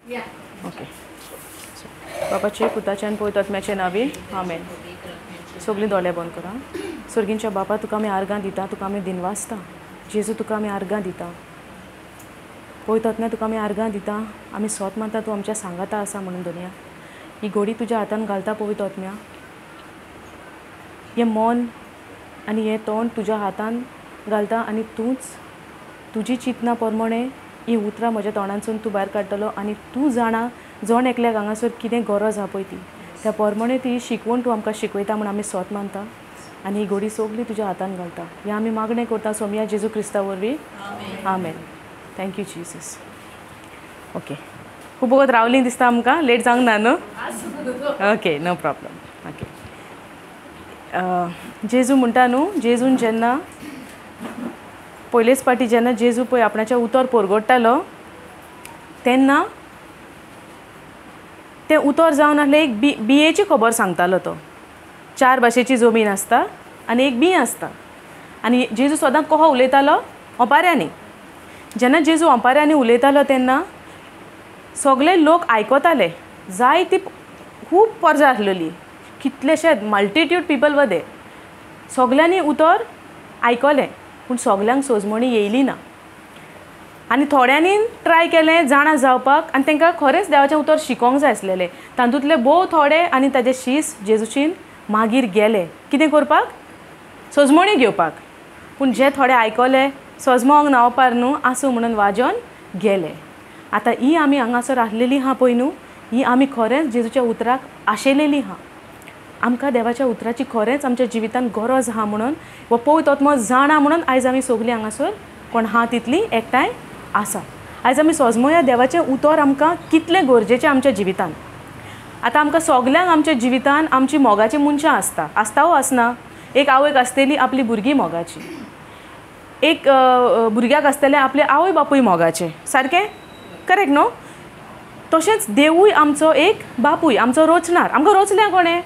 Okay. बापाचे पुताचे आनी पवित्र आत्म्याचे नांवी आमेन. सगळीं दोळे बंद करा. सर्गींच्या बापा तुका आमी आर्गां दिता, तुका आमी दिनवासता. जेजू तुका आमी आर्गां दिता. पवित्र आत्म्या तुका आमी आर्गां दिता. आमी सोत मानता तूं आमच्या सांगाता आसा म्हणून दुनिया. ही घोडी तुज्या हातान घालता पवित्र आत्म्या. हें मन आनी हें तोंड तुज्या हातान घालता आनी तूंच तुजी चिंतना प्रमाणे ही उतरां म्हज्या तोंडांसून तूं भायर काडटलो आनी तूं जाणा जण एकल्याक हांगासर कितें गरज आहा पळय ती त्या प्रमाणे ती शिकवण तूं आमकां शिकयता म्हूण आमी सोत मानता आनी ही घोडी सगळी तुज्या हातान घालता. हें आमी मागणें करता सोमया जेजू क्रिस्ता वरवीं. आमेन. Thank you Jesus. ओके. खूब वगत रावली दिसता आमकां. लेट जावंक ना न्हू? Okay, no problem. Okay. Jezu म्हणटा न्हू, जेजून जेन्ना पयलेच पाटी जेन्ना जेजू पळय आपणाचें उतर परगडटालो तेन्ना तें उतर जावन आहलें एक बियेची खबर सांगतालो तो. 4 भाशेची जमीन आसता आनी एक बीं आसता आनी जेजू सदांच कहो उलयतालो? ओंपाऱ्यांनी. जेन्ना जेजू ओंपाऱ्यांनी उलयतालो तेन्ना सगळे लोक आयकताले. जायती खूब पर्जा आसलेली. कितलेशे मल्टिट्यूड पीपल वर देर. सगल्यांनी उतर आयकलें पूण सगल्यांक सोजमणी येयली ना आनी थोड्यांनी ट्राय केलें जाणा जावपाक आनी तांकां खरेंच देवाचें उतर शिकोवंक जाय आसलेलें. तातूंतले भोव थोडे आनी ताजे शीस जेजूशीन मागीर गेले कितें करपाक? सोजमणी घेवपाक. पूण जे थोडे आयकले सोजमोंक नावपार न्हू आसूं म्हणून वाजोन गेले. आतां ही आमी हांगासर आसलेली आहा पळय न्हू, ही आमी खरेंच जेजूच्या उतराक आशेलेली आहा. आमकां देवाच्या उतराची खरेंच आमच्या जिवितान गरज आहा म्हणून वो पवित्र आत्मो जाणा म्हणून आयज आमी सगळीं हांगासर कोण आहा तितली एकठांय आसा. आयज आमी सोजमोया देवाचें उतर आमकां कितलें गरजेचें आमच्या जिवितान. आतां आमकां सगल्यांक आमच्या जिवितान आमची मोगाची मनशां आसता वो आसना? एक आवयक आसतली आपली भुरगीं मोगाची. एक भुरग्याक आसतलें आपले आवय बापूय मोगाचे. सारकें? करेक्ट न्हू? तशेंच देवूय आमचो एक बापूय, आमचो रोचणार. आमकां रोचल्या कोणें?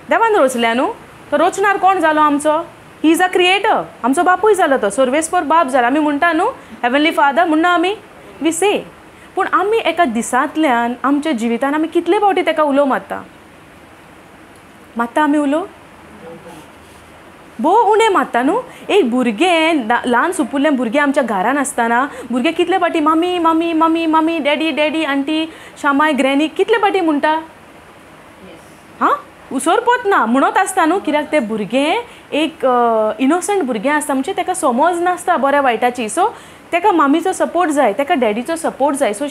देवान रोचल्या न्हू. तो रोचणार कोण जालो आमचो? He is a creator. आमचो बापूय जालो तो. सर्वेस्पर बाप जाला. आमी म्हणटा न्हू हेवनली फादर म्हणना आमी वी से. पूण आमी एका दिसांतल्यान आमच्या जिवितान आमी कितले फावटी ताका उलो मात्ता आमी उलो? भोव उणें मात्ता न्हू. एक भुरगें ल्हान सुपुल्लें भुरगें आमच्या घरान आसतना भुरगें कितले फावटी mummy mummy mummy mummy daddy daddy aunty शामाय ग्रॅनी कितले फावटी म्हणटा? हां उसर पोतना म्हणत आसता न्हू. कित्याक तें भुरगें एक इनोसंट भुरगें आसता म्हणजे ताका समज नासता बऱ्या वायटाची. सो ताका मामीचो सपोर्ट जाय, ताका डॅडीचो सपोर्ट जाय. सो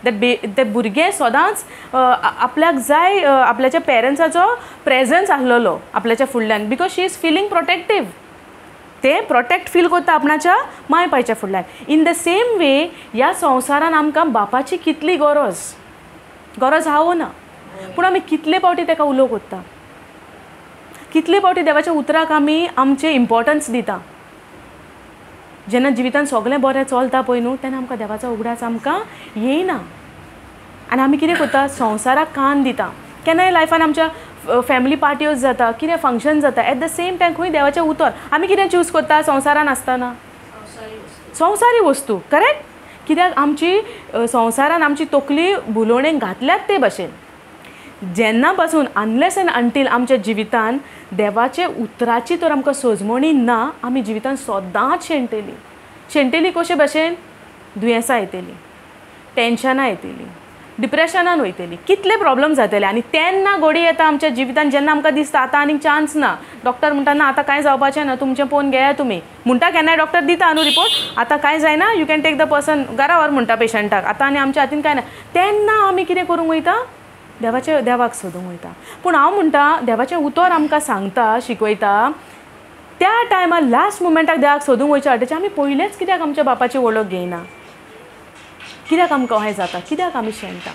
तें भुरगें सदांच आपल्याक जाय आपल्याच्या पेरंट्साचो प्रेजन्स आसलेलो आपल्याच्या फुडल्यान because she is feeling protective. ते प्रोटेक्ट फील करता आपणाच्या माय पायच्या फुडल्यान. इन द सेम वे ह्या संवसारान आमकां बापाची कितली गरज आहा वो ना. पूण आमी कितले फावटी ताका उलो करता? कितले फावटी देवाच्या उतराक आमी आमचें इम्पॉर्टन्स दिता? जेन्ना जिवितान सगळें बरें चलता पळय न्हू तेन्ना आमकां देवाचो उगडास आमकां येयना आनी आमी कितें करता? संवसाराक कान दिता. केन्नाय लायफान आमच्या फॅमिली पार्ट्योज जाता, कितें फंक्शन जाता, एट द सेम टायम खंय देवाचें उतर आमी कितें चूज करता संवसारान आसतना? संवसारी वस्तू. करेक्ट? कित्याक आमची संवसारान आमची तकली भुलोवणेक घातल्यात ते भाशेन. जेन्ना पासून अनलेस एंड अंटील आमच्या जिवितान देवाचे उतराची तर आमकां सोजमणी ना आमी जिवितान सदांच शेणटेली कशे भाशेन? दुयेंसां येतली, टेन्शनां येतली, डिप्रेशनान वयतली, कितले प्रॉब्लम जातले आनी तेन्ना घोडी येता आमच्या जिवितान जेन्ना आमकां दिसता आतां आनीक चान्स ना. डॉक्टर म्हणटा ना आतां कांय जावपाचें ना, तुमचें पळोवन घेया तुमी म्हणटा. केन्नाय डॉक्टर दिता न्हू रिपोर्ट आतां कांय जायना, you can take the person घरा व्हर म्हणटा पेशंटाक. आतां आनी आमच्या हातीन कांय ना. तेन्ना आमी कितें करूंक वयता? देवाक सोदूंक वयता. पूण हांव म्हणटा देवाचें उतर आमकां सांगता शिकयता त्या टायमार लास्ट मुमेंटाक देवाक सोदूंक वयच्या वाटेचें आमी पयलेंच कित्याक आमच्या बापाची वळख घेयना? कित्याक आमकां अहें जाता? कित्याक आमी शेणटा?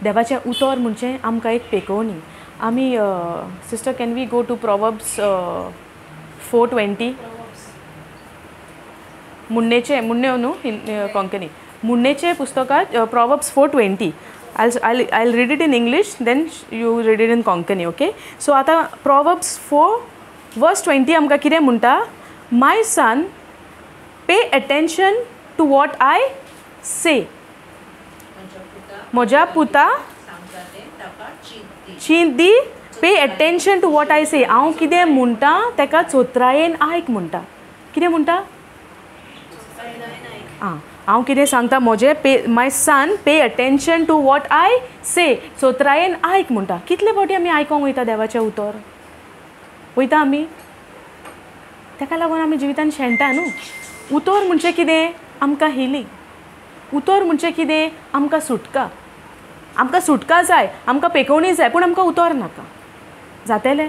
देवाचें उतर म्हणजे आमकां एक पेकोवणी. आमी sister can we go to Proverbs 4:20? मुन्नेचे न्हू कोंकणी मुन्नेचे पुस्तकांत Proverbs 4:20. I'll read it in English, then you read it in Konkani, okay? So आता Proverbs 4:20 आमकां कितें म्हणटा? My son, pay attention to what I say. म्हज्या पुता चींत दी, pay attention to what I say. हांव कितें म्हणटा तेका चोत्रायेन आयक म्हणटा. कितें म्हणटा? हांव कितें सांगता म्हजें my son pay attention to what I say. चोत्रायेन आयक म्हणटा. कितले फावटी आमी आयकोंक वयता देवाचें उतर? वयता आमी? ताका लागून आमी जिवितान शेणटा न्हू. उतर म्हणजे कितें? आमकां हिलींग. उतर म्हणजे कितें? आमकां सुटका. आमकां सुटका जाय, आमकां पेकोवणी जाय, पूण आमकां उतर नाका. जातलें?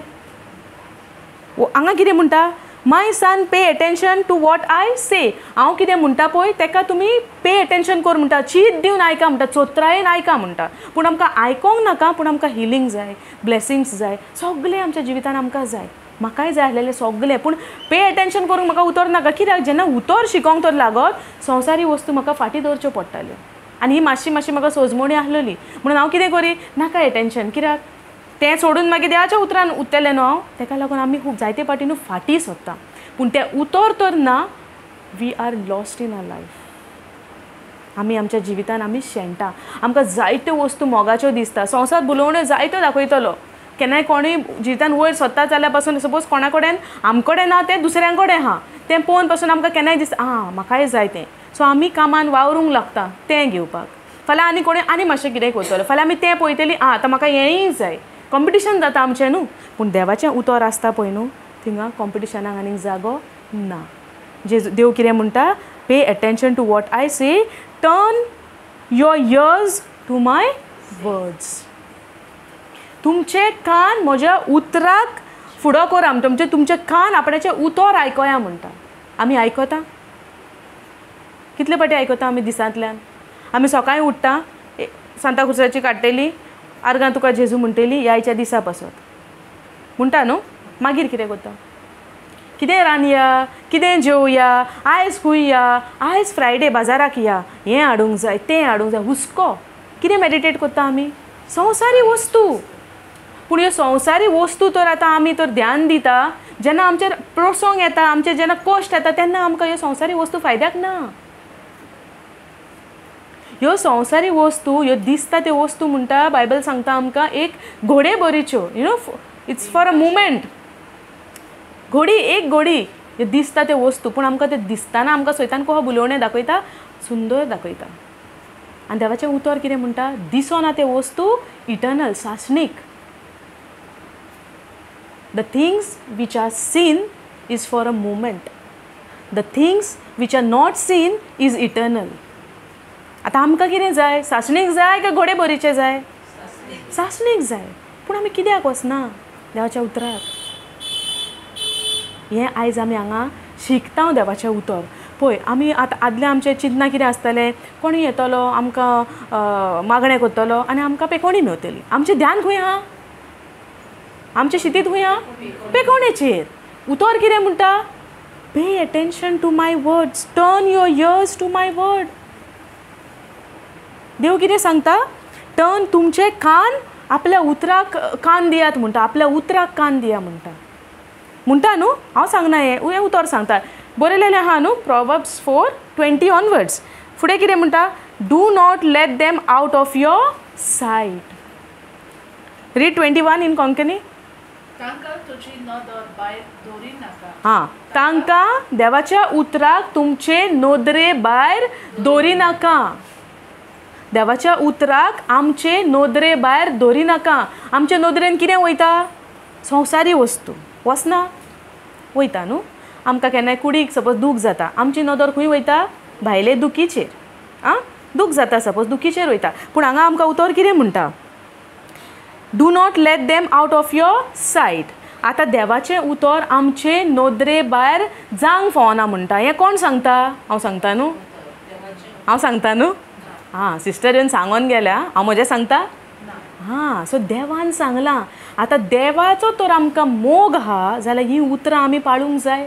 हांगा कितें म्हणटा? My son pay attention to what I say. हांव कितें म्हणटा पळय तेका तुमी पे अटेंशन कर म्हणटा. चीत दिवन आयका म्हणटा, चोत्रायेन आयका म्हणटा. पूण आमकां आयकोंक नाका, पूण आमकां हिलींग जाय, ब्लेसिंग्स जाय, सगळें आमच्या जिवितान आमकां जाय. म्हाकाय जाय आसलेलें सगळें, पूण पे अटेंशन करूंक म्हाका उतर नाका. कित्याक जेन्ना उतर शिकोंक तर लागत संवसारी वस्तू म्हाका फाटीं दवरच्यो पडटाल्यो. आनी ही मातशी म्हाका सोजमोणी आसलेली. म्हणून हांव कितें करी नाका अटेंशन. कित्याक तें सोडून मागीर देवाच्या उतरान उरतलें न्हू हांव. ताका लागून आमी खूब जायते फावटी न्हू फाटीं सरता. पूण तें उतर तर ना, we are lost in our life. आमी आमच्या जिवितान आमी शेणटा. आमकां जायत्यो वस्तू मोगाच्यो दिसता. संवसार बुलोवण्यो जायत्यो दाखयतलो. केन्नाय कोणूय जिवितान वयर सरता जाल्यार पासून सपोज कोणा कडेन आमचे कडेन ना तें दुसऱ्यां कडेन आहा तें पळोवन पासून आमकां केन्नाय दिसता म्हाकाय जाय तें. सो आमी कामान वावरूंक लागता तें घेवपाक. फाल्यां आनी कोणें आनी मातशें कितें करतलो. फाल्यां आमी तें पळयतलीं आतां म्हाका हेंय जाय. कॉम्पिटिशन जाता आमचें न्हू. पूण देवाचें उतर आसता पळय न्हू थिंगा कॉम्पिटिशनाक आनीक जागो ना. देव कितें म्हणटा? Pay attention to what I say, turn your ears to my words. तुमचे कान म्हज्या उतराक फुडो करा म्हणटा. तुमचे कान आपणाचें उतर आयकया म्हणटा. आमी आयकता? कितले फावटी आयकता आमी दिसांतल्यान? आमी सकाळीं उठ्ठा सांता क्रुजाची काडटली आर्गां तुका जेजू म्हणटली यायच्या दिसा पासत म्हणटा न्हू. मागीर कितें करता? कितें रांदया, कितें जेवया, आयज खूंय या, आयज फ्रायडे बाजाराक या, हें हाडूंक जाय तें हाडूंक जाय. हुस्को. कितें मेडिटेट करता आमी? संवसारी वस्तू. पूण ह्यो संवसारी वस्तू तर आतां आमी तर ध्यान दिता जेन्ना आमचेर प्रसंग येता, आमचे जेन्ना कश्ट येता तेन्ना आमकां ह्यो संवसारी वस्तू फायद्याक ना. ह्यो संवसारी वस्तू ह्यो दिसता त्यो वस्तू म्हणटा बायबल सांगता आमकां एक घोडे बरीच्यो. It's for a moment. एक घोडी ह्यो दिसता त्यो वस्तू. पूण आमकां ते दिसतना आमकां सैतान कसो बुलोवणें दाखयता, सुंदर दाखयता. आनी देवाचें उतर कितें म्हणटा? दिसना त्यो वस्तू eternal, सासणीक. The things which are seen is for a moment. The things which are not seen is eternal. आता आमकां कितें जाय? सासणीक जाय काय घोडे बरीचे जाय? सासणीक जाय. पूण आमी कित्याक वचना देवाच्या उतराक? हें आयज आमी हांगा शिकता देवाचें उतर. पळय आमी आतां आदलें आमचें चिंतना कितें आसतालें? कोणूय येतलो आमकां मागणें करतलो आनी आमकां पेकोवणी मेवतली. आमचें ध्यान खंय आहा? आमचे शितीत खंय आहा? पेकोवणेचेर. उतर कितें म्हणटा? Pay attention to my words, turn your ears to my word. देव कितें सांगता? टर्न तुमचे कान आपल्या उतराक कान दियात म्हणटा. आपल्या उतराक कान दिया म्हणटा न्हू. हांव सांगना हें उतर सांगता. बरयलेलें आहा न्हू Proverbs 4:20 ऑनवर्ड्स. फुडें कितें म्हणटा? Do not let them out of your sight. Read 21 in Konkani. तांकां देवाच्या उतराक तुमचे नोदरे भायर दवरी नाका. देवाच्या उतराक आमचे नोदरे भायर दवरी नाका. आमचे नोदरेन कितें वयता? संवसारी वस्तू वचना? वयता न्हू. आमकां केन्नाय कुडीक सपोज दूख जाता आमची नदर खंय वयता? भायले दुखीचेर. दूख जाता सपोज दुखीचेर वयता. पूण हांगा आमकां उतर कितें म्हणटा? Do not let them out of your sight. आतां देवाचें उतर आमचे नोदरे भायर जावंक फावना म्हणटा. हें कोण सांगता? हांव सांगता न्हू. हांव सांगता न्हू. सिस्टर येवन सांगून गेल्या हांव म्हजें सांगता. सो देवान सांगलां. आतां देवाचो तर आमकां मोग आहा जाल्यार ही उतरां आमी पाळूंक जाय.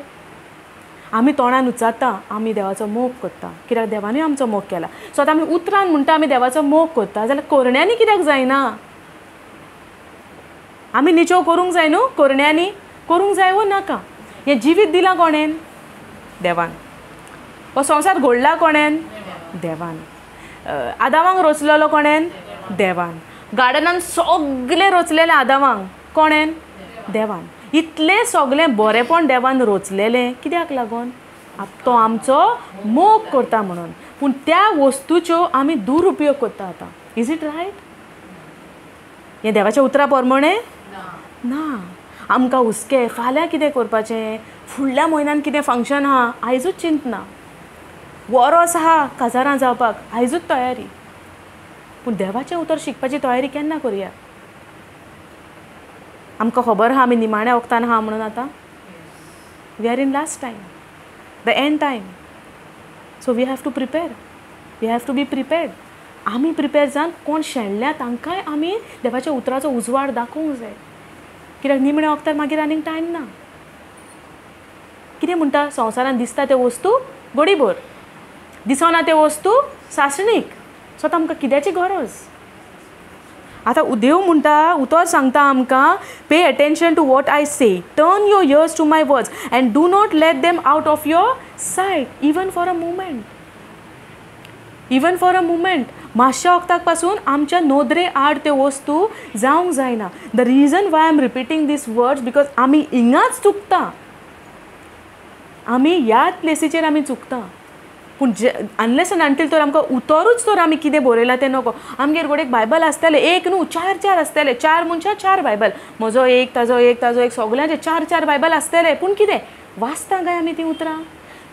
आमी तोंडान उच्चारता आमी देवाचो मोग करता कित्याक देवानूय आमचो मोग केला. सो आतां आमी उतरान म्हणटा आमी देवाचो मोग करता जाल्यार कोरण्यांनी कित्याक जायना? आमी निचोव करूंक जाय न्हू. कोरण्यांनी करूंक जाय वो नाका? हें जिवीत दिलां कोणेन? देवान. हो संवसार घडला कोणेन? देवान. आदामांक रचलेलो कोणेन? देवान. गार्डनान सगळे रचलेले आदामांक कोणेन? देवान. इतलें सगळें बरेंपण देवान रचलेलें कित्याक लागून? तो आमचो मोग करता म्हणून. पूण त्या वस्तूच्यो आमी दुरुपयोग करता आतां. Is it right? हें देवाच्या उतरा प्रमाणे ना. आमकां हुस्के फाल्यां कितें करपाचें, फुडल्या म्हयन्यान कितें फंक्शन आहा आयजूच चिंतना, वरोस आहा काजारां जावपाक आयजूच तयारी. पूण देवाचें उतर शिकपाची तयारी केन्ना करया? आमकां खबर आहा आमी निमाण्या वक्तान आहा म्हणून आतां. We are in last time, the end time. So we have to prepare, we have to be prepared. आमी प्रिपेर जावन कोण शेणल्या तांकांय आमी देवाच्या उतराचो उजवाड दाखोवंक जाय. कित्याक निमण्या वक्तार मागीर आनीक टायम ना. कितें म्हणटा? संवसारान दिसता त्यो वस्तू गोडीभर, दिसना त्यो वस्तू सासणीक. सो आमकां कित्याची गरज? आतां देव म्हणटा, उतर सांगता आमकां, pay attention to what I say, turn your ears to my words and do not let them out of your sight even for a moment. Even for a moment. मातशा वक्ताक पासून आमच्या नोदरे आड त्यो वस्तू जावंक जायना. The reason why I am repeating these words because आमी हिंगाच चुकता. आमी ह्याच प्लेसीचेर आमी चुकता. पूण अनलेस अँड अंटील तर आमकां उतरूच तर आमी कितें बरयलां तें नकळो. आमगेर गोडेक बायबल आसतालें, एक न्हू 4 आसताले. 4 मनशां 4 बायबल. म्हजो एक, ताजो एक, ताजो एक, सगळ्यांचे 4 बायबल आसताले. पूण कितें वाचता काय आमी तीं उतरां?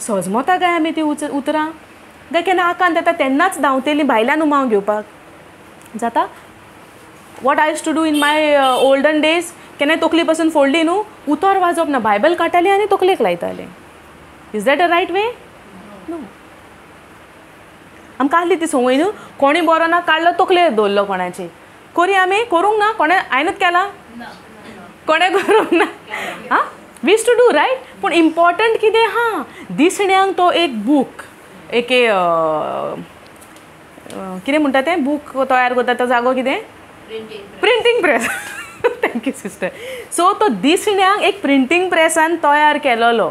सजमता काय आमी तीं उतरां? काय केन्ना आकांत येता तेन्नाच धांवतेलीं भायल्यान उमाव घेवपाक जाता? What I use to do in my olden days, केन्नाय तकली पासून फोडली न्हू, उतर वाजप ना, बायबल काडटालीं आनी तकलेक लायतालें. Is that a right way? No. आमकां आहली ती संवय न्हू, कोणी बरो ना काडलो तकलेर दवरलो कोणाची. करी आमी? करूंक ना. कोणें हांवेंच केलां? कोणें करूंक ना. हां, we use to do right. पूण इम्पॉर्टंट कितें? हां, दिसण्यांक तो एक बूक, एक कितें म्हणटा तें बूक तयार करता तो जागो कितें? Printing press. Thank you sister. So तो दिसण्यांक एक प्रिंटींग प्रेसान तयार केलोलो,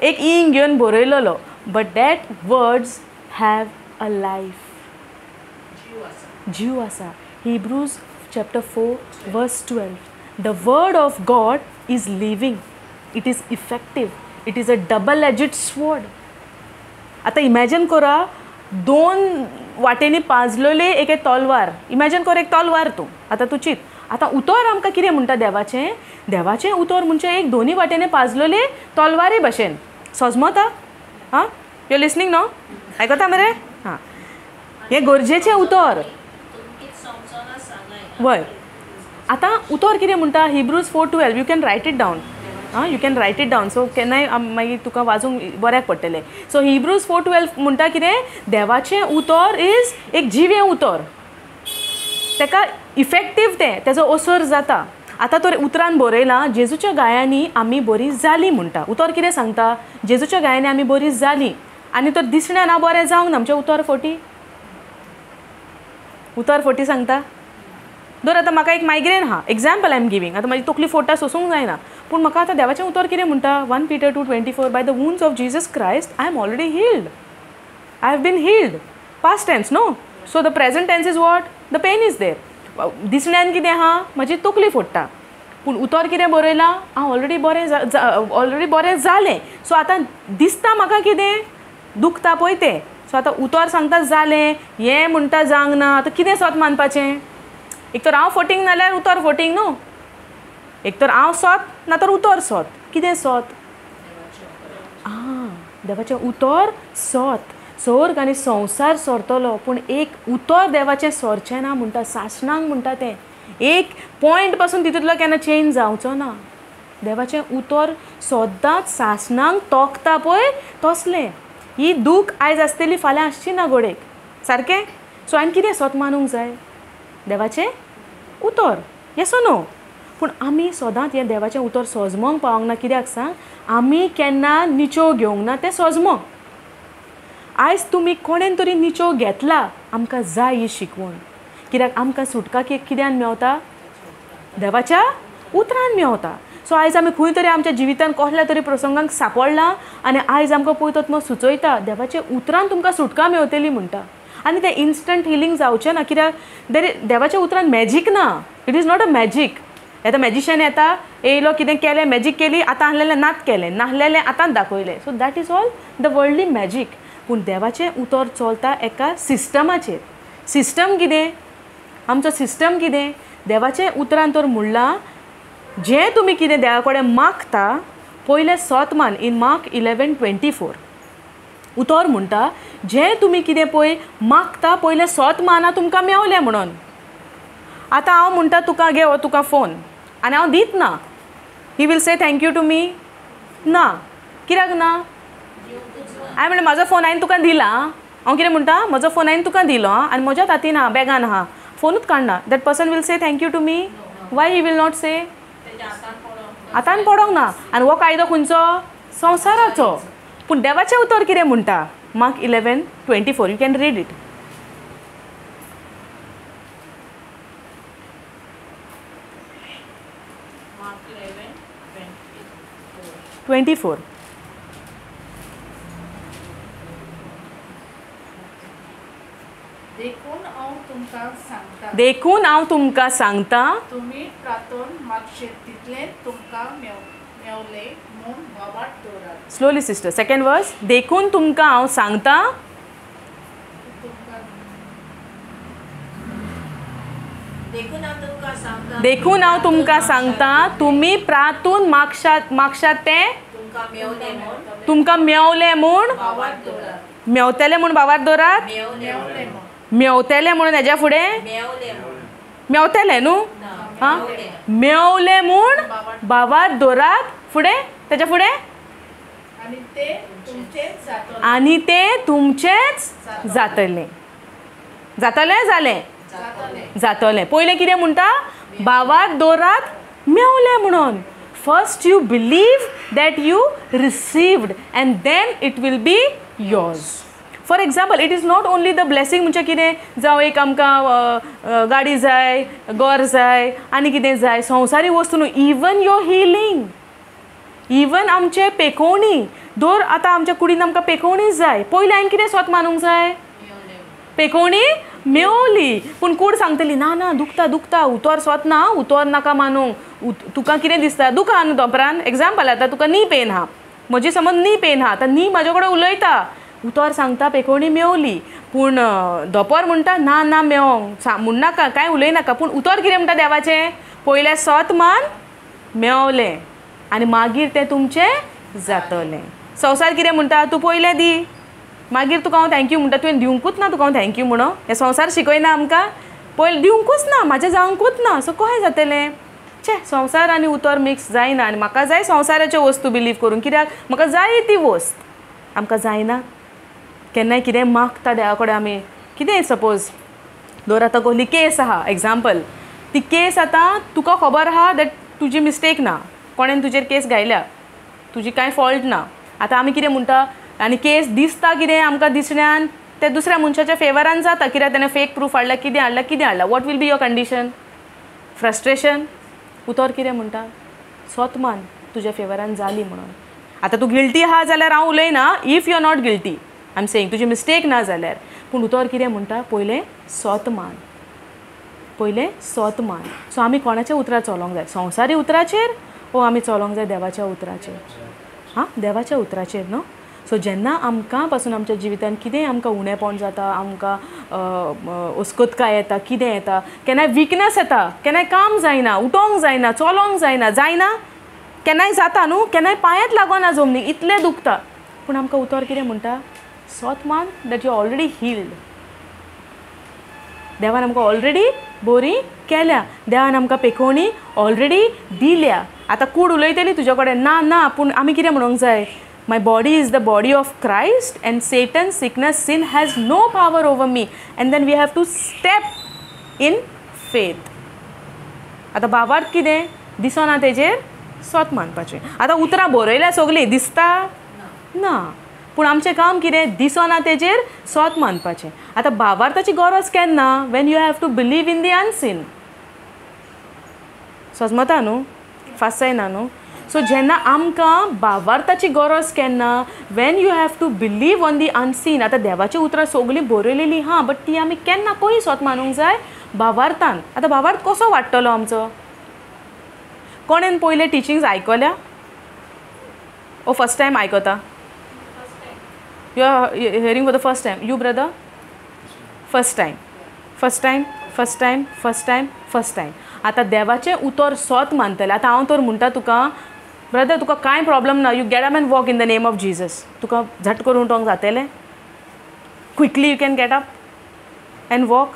एक इंक घेवन बरयलोलो. But that words have a life. जीव आसा. Hebrews chapter 4 verse 12. The word of God is living, it is effective, it is a double edged sword. आतां imagine करा, 2 वाटेनी पाजलेली एक तलवार. इमॅजिन कर एक तलवार तूं. आतां तूं चिंत. आतां उतर आमकां कितें म्हणटा देवाचें? देवाचें उतर म्हणजे एक 2 वाटेनी पाजलेली तलवारी भशेन. सजमता? हां, यू लिसनींग न्हू? आयकता मरे? हां, हें गरजेचें उतर. वय. आतां उतर कितें म्हणटा? Hebrews 4:12. You can write it down. You can write it down. So केन्नाय मागीर तुका वाचूंक बऱ्याक पडटलें. सो हिब्रूज 4:12 म्हणटा कितें? देवाचें उतर इज एक जिवें उतर. तेका इफेक्टीव तेजो असर जाता. आतां तर उतरान बरयलां, जेजूच्या गायांनी आमी बरीं जालीं म्हणटा. उतर कितें सांगता? जेजूच्या गायांनी आमी बरीं जालीं. आनी तर दिसण्यान हांव बरें जावंक ना. आमचें उतर फटी. उतर फटी सांगता. दर आतां म्हाका एक मायग्रेन आहा, एग्जाम्पल आय एम गिवींग. आतां म्हाजी तकली फोडटा सोसूंक जायना. पूण म्हाका आतां देवाचें उतर कितें म्हणटा? 1 Peter 2:24. By the wounds of Jesus Christ I am already healed. I have been healed. Past tense न्हू. So the present tense is what? The pain is there. दिसण्यान कितें आहा? म्हजी तकली फोडटा. पूण उतर कितें बरयलां? हांव ऑलरेडी बरें जालें. सो आतां दिसता म्हाका कितें? दुखता पळय तें. सो आतां उतर सांगता जालें. हें म्हणटा जावंक ना. आतां कितें सत मानपाचें? एक तर हांव फटींग नाल्यार उतर फटींग न्हू. एक तर हांव सत ना तर उतर सत. कितें सत? देवाचें उतर सत. सर्ग आनी संवसार सरतलो पूण एक उतर देवाचें सरचें ना म्हणटा. सासणांक म्हणटा तें. एक पॉयंट पासून तितूंतलो केन्ना चेंज जावचो ना. देवाचें उतर सदांच सासणांक तोखता पळय तसलें. ही दूख आयज आसतली फाल्यां आसची ना गोडेक. सारकें? सो हांवें कितें सत मानूंक जाय? देवाचें उतर. येसो नो? पूण आमी सदांच हें देवाचें उतर सजमोंक पावोंक ना. कित्याक सांग? आमी केन्ना निचो घेवंक ना तें सजमोंक. आयज तुमी कोणेन तरी निचो घेतला, आमकां जाय ही शिकवण. कित्याक आमकां सुटका कित्यान मेवता? देवाच्या उतरान मेवता. सो आयज आमी खंय तरी आमच्या जिवितान कसल्या तरी प्रसंगांक सांपडला आनी आयज आमकां पळयतात मग सुचयता देवाच्या उतरान तुमकां सुटका मेवतली म्हणटा. आनी तें इन्स्टंट हिलींग जावचें ना, कित्याक देवाच्या उतरान मॅजीक ना. It is not a magic. येता मॅजिशियन येता, येयलो कितें केलें, मॅजीक केली, आतां आहलेलें नात केलें, नाहलेलें आतांच दाखयलें. So that is all the worldly magic. पूण देवाचें उतर चलता एका सिस्टमाचेर. सिस्टम कितें? आमचो सिस्टम कितें? देवाचें उतरान तर म्हणलां, जें तुमी कितें देवा कडेन मागता, पयलें सोतमान इन मार्क 11:24 उतर म्हणटा, जें तुमी कितें पळय मागता पयलें सोतमाना तुमकां मेवलें म्हणून. आतां हांव म्हणटा तुका घे हो तुका फोन, आनी हांव दित ना. He will say thank you to me? ना. कित्याक ना? हांवें म्हणलें म्हाजो फोन हांवें तुका दिला. हांव कितें म्हणटा, म्हजो फोन हांवें तुका दिलो आनी म्हज्याच हातीन आहा, बॅगान आहा, फोनूच काडना. That person will say thank you to me? Why he will not say? आतां पडोंक ना. आनी हो कायदो खंयचो? संवसाराचो. पूण देवाचें उतर कितें म्हणटा? Mark 11:24. You can read it. Mark 11, 24. देखून हांव तुमकां सांगता, देखून हांव तुमकां सांगता, तुमी प्रार्थोन मागशें तितलें तुमकां मेवलें म्हूण वावाट दवरात. स्लोली सिस्टर, सेकंड वर्स. देखून तुमकां हांव सांगता, देखून हांव तुमकां सांगता, तुमी प्रार्थून मागशात तें तुमकां मेवलें म्हूण वावाट दवरात. मेवतलें म्हूण भावार्थ दवरात. मेवलें म्हूण. मेवतलें म्हणून हेज्या फुडें मेवतलें न्हू. हां, मेवलें म्हूण भावार्थ दवरात. फुडें, तेच्या फुडें आनी तें तुमचेंच जातलें. आनी तें तुमचेंच जातलें. जातलें जालें जातलें. पयलें कितें म्हणटा? भावार्थ दवरात मेवलें म्हणून. First you believe that you received and then it will be yours. For example, it is not only the blessing म्हणजे कितें जावं एक आमकां गाडी जाय, घर जाय, आनी कितें जाय, संवसारी वस्तू न्हू. इवन योर हिलींग, इवन आमचे पेकोवणी. दर आतां आमच्या कुडीन आमकां पेकोवणीच जाय. पयलीं हांवें कितें स्वत मानूंक जाय? पेकोवणी मेवली. पूण कूड सांगतली ना ना दुखता दुखता, उतर स्वत ना, उतर नाका मानूंक. तुका कितें दिसता? दुखा न्हू दोपरान. एग्जाम्पल आतां तुका नी पेन आहा, म्हजी समज नी पेन आहा, आतां नी म्हाजे कडेन उलयता, उतर सांगता पेकोवणी मेवली. पूण दोपोर म्हणटा ना ना मेवंक म्हणनाका, कांय उलयनाका. पूण उतर कितें म्हणटा देवाचें? पयलें सोत मान, मेवलें, आनी मागीर तें तुमचें जातलें. संवसार कितें म्हणटा? तूं पयलें दी, मागीर तुका हांव थँक्यू म्हणटा. तुवें दिवंकूच ना तुका हांव थँक्यू म्हणून. हें संवसार शिकयना आमकां. पयलीं दिवंकूच ना, म्हाजें जावंकूच ना, सो कशें जातलें? छे, संवसार आनी उतर मिक्स जायना. आनी म्हाका जाय संवसाराच्यो वस्तू बिलीव करून. कित्याक म्हाका जाय ती वस्त आमकां जायना. केन्नाय कितें मागता देवा कडेन आमी, कितें सपोज दर आतां कसली केस आहा, एग्जाम्पल, ती केस आतां तुका खबर आहा दॅट तुजी मिस्टेक ना, कोणेन तुजेर केस घायल्या, तुजी कांय फॉल्ट ना. आतां आमी कितें म्हणटा, आनी केस दिसता कितें आमकां दिसण्यान ते दुसऱ्या मनशाच्या फेवरान जाता, कित्याक तेणें फेक प्रूफ हाडला, कितें हाडला. What will be your condition? Frustration. उतर कितें म्हणटा? स्वत मान तुज्या फेवरान जाली म्हणून. आतां तूं गिल्टी आहा जाल्यार हांव उलयना. If you are not guilty, I am saying, तुजी मिस्टेक ना जाल्यार. पूण उतर कितें म्हणटा? पयलें स्वत मान, पयलें स्वत मान. सो आमी कोणाच्या उतरार चलोंक जाय? संवसारी उतराचेर वो आमी चलोंक जाय देवाच्या उतराचेर? हां, देवाच्या उतराचेर न्हू. सो जेन्ना आमकां पासून आमच्या जिवितान कितेंय आमकां उणेपण जाता, आमकां अस्कोतकाय येता, कितें येता, केन्नाय विकनस येता, केन्नाय काम जायना, उठोंक जायना, चलोंक जायना, केन्नाय जाता न्हू, केन्नाय पांयांत लागोना जमनीक, इतलें दुखता. पूण आमकां उतर कितें म्हणटा? स्वत मान दॅट यू ऑलरेडी हील्ड. देवान आमकां ऑलरेडी बरी केल्या. देवान आमकां पेकोवणी ऑलरेडी दिल्या. आतां कूड उलयतली तुजे कडेन ना ना, पूण आमी कितें म्हणूंक जाय? My body is the body of Christ and Satan, sickness, sin has no power over me. And then we have to step in faith. आतां भावार्थ कितें? दिसना तेजेर स्वत मानपाचें. आतां उतरां बरयल्या सगळीं, दिसता ना, पूण आमचें काम कितें? दिसना तेजेर स्वत मानपाचें. आतां भावार्थाची गरज केन्ना? When you have to believe in the unseen. समजता न्हू? फास्ट जायना न्हू. सो जेन्ना आमकां भावार्थाची गरज केन्ना when you have to believe on the unseen. आतां देवाची उतरां सगळीं बरयलेलीं हां, बट ती आमी केन्ना पयलीं स्वत मानूंक जाय भावार्थान. आतां भावार्थ कसो वाडटलो आमचो? कोणेन पयले टिचिंग्स आयकल्या ओ फर्स्ट टायम आयकता? You are hearing for the first time. You brother? First time, first time, first time, first time, first time. आतां देवाचें उतर स्वत मानतलें. आतां हांव तर म्हणटा तुका ब्रदर, तुका कांय प्रॉब्लम ना, you get up and walk in the name of Jesus. तुका झट करून उठोंक जातलें? Quickly you can get up and walk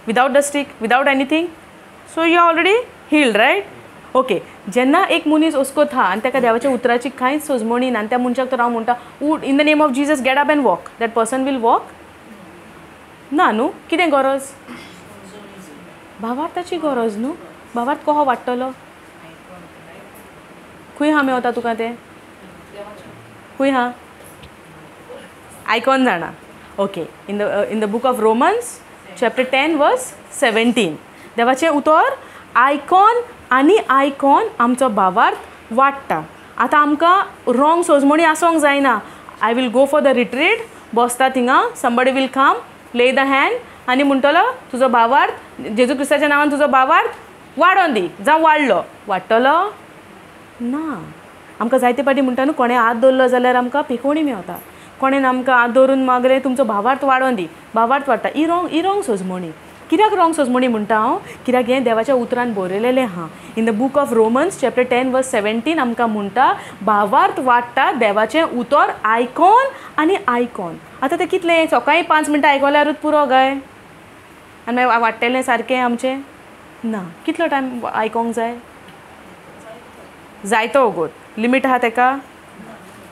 without the stick, without anything. So you are already healed, right? Okay. जेन्ना एक मनीस उसकोत हा आनी ताका देवाच्या उतराची कांयच सोजमणी ना आनी त्या मनशाक तर हांव म्हणटा उठ in the name of Jesus, get up and walk, that person will walk ना न्हू. कितें गरज? भावार्थाची गरज न्हू. भावार्थ कसो वाडटलो? खंय हा मेवता तुका तें? खंय हा? आयकून जाणा. Okay. In the book of Romans chapter 10 वर्स 17 देवाचें उतर आयकून आनी आयकून आमचो भावार्थ वाडटा. आतां आमकां रॉंग सोजमणी आसोंक जायना. I will go for the retreat, बसता थिंगा, समबडी वील कम, ले द हँड आनी म्हणटलो तुजो भावार्थ जेजू क्रिस्ताच्या नांवान तुजो भावार्थ वाडोवन दी. जावं वाडलो. वाडटलो ना. आमकां जायते पाटी म्हणटा न्हू कोणें हात दवरलो जाल्यार आमकां पिकोवणी मेवता. कोणें आमकां हात दवरून मागलें तुमचो भावार्थ वाडोवन दी, भावार्थ वाडटा. ही रॉंग सोजमणी. कित्याक रॉंग सोजमणी म्हणटा हांव? कित्याक हें देवाच्या उतरान बरयलेलें आहा. In the book of Romans chapter 10 वर्स 17 आमकां म्हणटा भावार्थ वाडटा देवाचें उतर आयकून आनी आयकून. आतां तें कितलें सकाळीं 5 मिनटां आयकल्यारूच पुरो काय? आनी मागीर वाडटलें सारकें आमचें? ना. कितलो टायम आयकोंक जाय? जायतो ओगोत. लिमीट आहा तेका?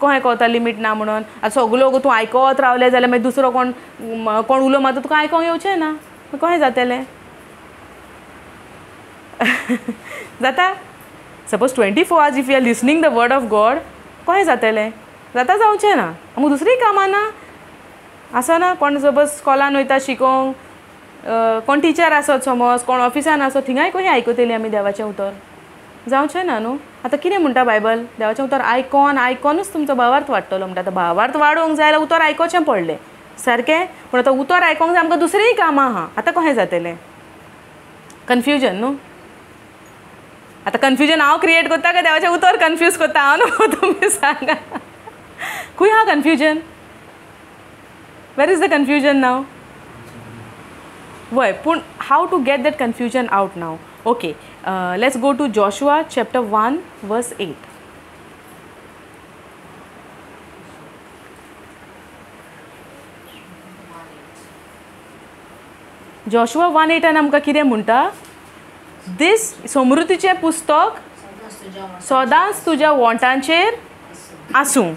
कहें कळटा लिमीट ना म्हणून? आतां सगलो ओगोत तूं आयकत रावलें जाल्यार मागीर दुसरो कोण उलो मारता तुका आयकोंक येवचें ना. कहें जातलें? जाता? Suppose 24 hours if you are listening the word of God कहें जातलें? जाता जावचें ना. आमकां दुसरीय कामां ना आसना? कोण सपोज स्कॉलान वयता शिकोवंक, कोण टिचर आसत समज, कोण ऑफिसान आसत, थिंगाय कशें आयकतलीं आमी देवाचें उतर? जावचें ना न्हू. आतां कितें म्हणटा बायबल? देवाचें उतर आयकूनच तुमचो भावार्थ वाडटलो म्हणटा. आतां भावार्थ वाडोवंक जाय जाल्यार उतर आयकोचें पडलें, सारकें? पूण आतां उतर आयकोंक जाय आमकां दुसरीय कामां आहा. आतां कहें जातलें? कन्फ्युजन न्हू. आतां कन्फ्युजन हांव क्रिएट करता काय देवाचें उतर कन्फ्यूज करता हांव न्हू? तुमी सांगा. खंय हा confusion? Where is the confusion now? वय. पूण how to get that confusion out now? Okay. Let's go to Joshua chapter 1 verse 8. Joshua 1:8 आमकां कितें म्हणटा? दीस समृद्धीचें पुस्तक सदांच तुज्या वोंटांचेर आसूं.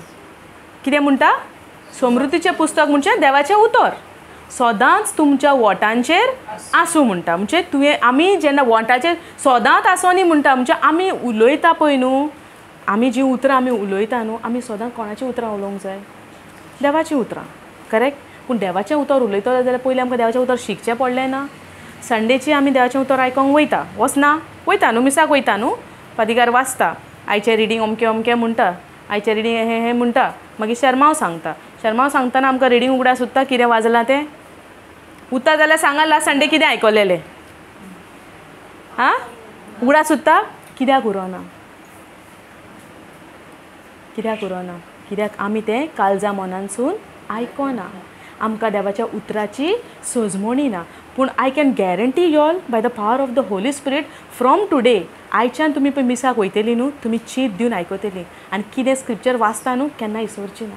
कितें म्हणटा? समृद्धीचें पुस्तक म्हणजे देवाचें उतर सदांच तुमच्या वोंटांचेर आसूं म्हणटा. म्हणजे तुवें आमी जेन्ना वोंटाचेर सदांच आसों न्ही म्हणटा. म्हणजे आमी उलयता पळय न्हू, आमी जीं उतरां आमी उलयता न्हू, आमी सदांच कोणाचीं उतरां उलोवंक जाय? देवाचीं उतरां. करेक्ट? पूण देवाचें उतर उलयतलो जाल्यार पयलीं आमकां देवाचें उतर शिकचें पडलें ना? संडेची आमी देवाचें उतर आयकोंक वयता, वचना? वयता न्हू, मिसाक वयता न्हू. पादिकार वाचता, आयचें रिडींग अमकें अमकें म्हणटा, आयचें रिडींग हें म्हणटा, मागीर शर्मांव सांगता. शर्मांव सांगतना आमकां रिडींग उगड्या सुद्दां कितें वाजलां तें उरता जाल्यार सांगा लास्ट संडे कितें आयकलेलें? हां? उगड्या सुद्दां कित्याक उरोना? कित्याक उरोना? कित्याक आमी तें काळजा मनानसून आयकोना. आमकां देवाच्या उतराची सोजमणी ना. पूण I can guarantee you all by the power of the Holy Spirit from today आयच्यान तुमी पळय मिसाक वयतलीं न्हू, तुमी चीत दिवन आयकतलीं आनी कितें स्क्रिप्चर वाचता न्हू केन्ना इसरची ना.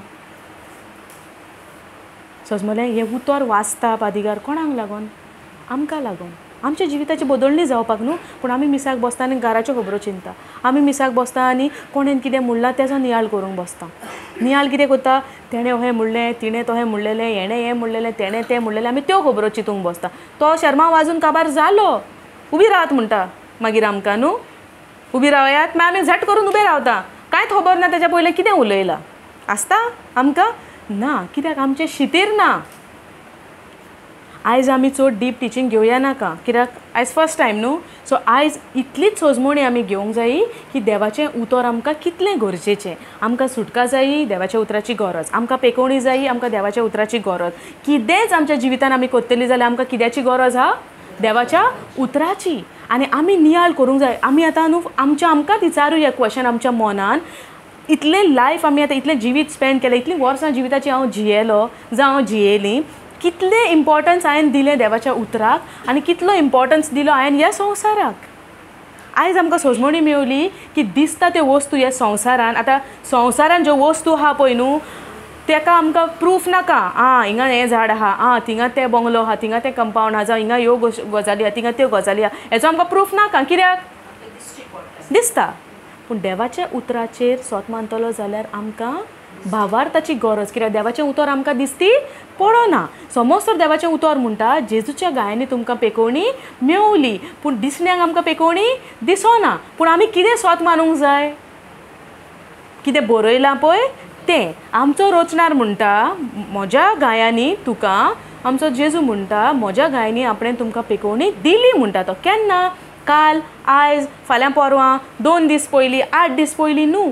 सोजमलें हें उतर वाचता पादिगार कोणाक लागून? आमकां लागून. आमच्या जिविताची बदलणी जावपाक न्हू. पूण आमी मिसाक बसता आनी घराच्यो खबरो चिंता. आमी मिसाक बसता आनी कोणेन कितें म्हणलां तेजो नियाळ करूंक बसता. नियाळ कितें करता? तेणें अहें म्हणलें, तिणें तहें म्हणलेलें, हेणें हें म्हणलेलें, तेणें तें म्हणलेलें, आमी त्यो खबरो चिंतूंक बसता. तो शर्मा वाजून काबार जालो, उबी रावात म्हणटा मागीर आमकां न्हू. उबी रावयात मागीर आमी झट करून उबे रावता. कांयच खबर ना तेच्या पयलें कितें उलयलां. आसता आमकां? ना. कित्याक आमचें शितीर ना. आयज आमी चड डीप टिचींग घेवया नाका कित्याक आयज फर्स्ट टायम न्हू. सो आयज इतलीच सोजमणी आमी घेवंक जायी की देवाचें उतर आमकां कितलें गरजेचें. आमकां सुटका जायी, देवाच्या उतराची गरज. आमकां पेकोवणी जायी, आमकां देवाच्या उतराची गरज. कितेंच आमच्या जिवितान आमी करतली जाल्यार आमकां कित्याची गरज आहा? देवाच्या उतराची. आनी आमी नियाळ करूंक जाय. आमी आतां न्हू आमकां विचारूया क्वेश्चन आमच्या मनान. इतलें लायफ आमी आतां इतलें जिवीत स्पेंड केलें, इतलीं वर्सां जिविताची हांव जियेलो जावं हांव जियेलीं. कितलें इम्पॉर्टन्स हांवें दिलें देवाच्या उतराक आनी कितलो इम्पॉर्टन्स दिलो हांवें ह्या संवसाराक. आयज आमकां सोजमणी मेवली की दिसता त्यो वस्तू ह्या संवसारान. आतां संवसारान ज्यो वस्तू आहा पळय न्हू ताका आमकां प्रूफ नाका. हिंगा हें झाड आहा, थिंगा तें बंगलो आहा, थिंगा तें कंपावंड आहा, जावं हिंगा ह्यो गजाली आहा, थिंगा त्यो गजाली आहा. हेचो आमकां प्रूफ नाका. कित्याक दिसता. पूण देवाच्या उतराचेर स्वत मानतलो जाल्यार आमकां भावार्थाची गरज. कित्याक देवाचें उतर आमकां दिसती पडना. समज तर देवाचें उतर म्हणटा जेजूच्या गायांनी तुमकां पेकोवणी मेवली पूण दिसण्याक आमकां पेकोवणी दिसना. पूण आमी कितें स्वत मानूंक जाय? कितें बरयलां पळय तें. आमचो रोचणार म्हणटा म्हज्या गायांनी तुका, आमचो जेजू म्हणटा म्हज्या गायांनी आपणें तुमकां पेकोवणी दिली म्हणटा. तो केन्ना? काल, आयज, फाल्यां परवां, 2 दीस पयलीं, 8 दीस पयलीं न्हू.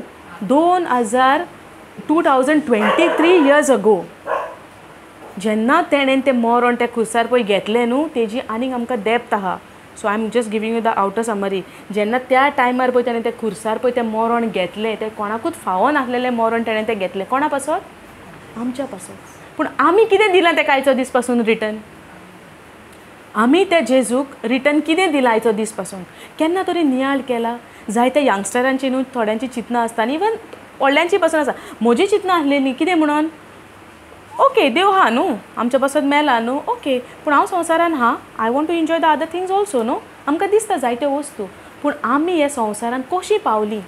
2023 years ago जेन्ना तेणें तें मरण तें खुर्सार पळय घेतलें न्हू तेजी आनीक आमकां डेप्थ आहा. So I am just giving you the outer summary. जेन्ना त्या टायमार पळय तेणें तें खुर्सार पळय तें मरण घेतलें, तें कोणाकूच फावो नासलेलें मरण तेणें तें घेतलें. कोणा पासत? आमच्या पासत. पूण आमी कितें दिलां तें आयचो दीस पासून रिटर्न? आमी त्या जेजूक रिटर्न कितें दिलां आयचो दीस पासून? केन्ना तरी नियाळ केला? जायत्या यंगस्टरांची न्हू थोड्यांची चिंतनां आसता आनी इवन व्हडल्यांची पासून आसा. म्हजी चिंतनां आसलेलीं कितें म्हणून ओके देव आहा न्हू, आमच्या पासत मेला न्हू, ओके पूण हांव संवसारान आहा, I want to enjoy the other things also न्हू. आमकां दिसता जायत्यो वस्तू. पूण आमी ह्या संवसारान कशीं पावलीं,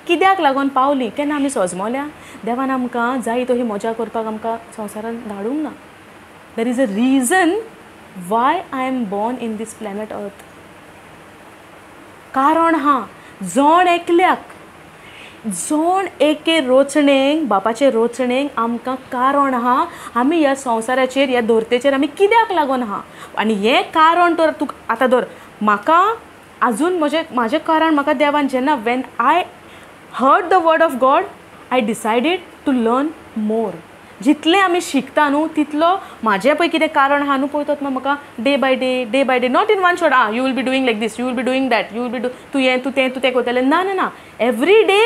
कित्याक लागून पावलीं? केन्ना आमी सजमल्या? देवान आमकां जाय तशी मजा करपाक आमकां संवसारान धाडूंक ना. There is a reason why I am born in this planet earth. कारण आहा. जण एकल्याक, जण एके रोचणेक, बापाचे रोचणेक आमकां कारण आहा. आमी ह्या संवसाराचेर, ह्या धर्तेचेर आमी कित्याक लागून आहा. आनी हें कारण तर तुका आतां धर म्हाका आजून म्हजें कारण म्हाका देवान जेन्ना when I heard the word of God I decided to learn more. जितलें आमी शिकता न्हू तितलो म्हाजें पळय कितें कारण आहा न्हू पळय तो म्हाका day by day not in one shot you will be doing like this, you will be doing that, you will be तूं तें करतलें. ना. Every day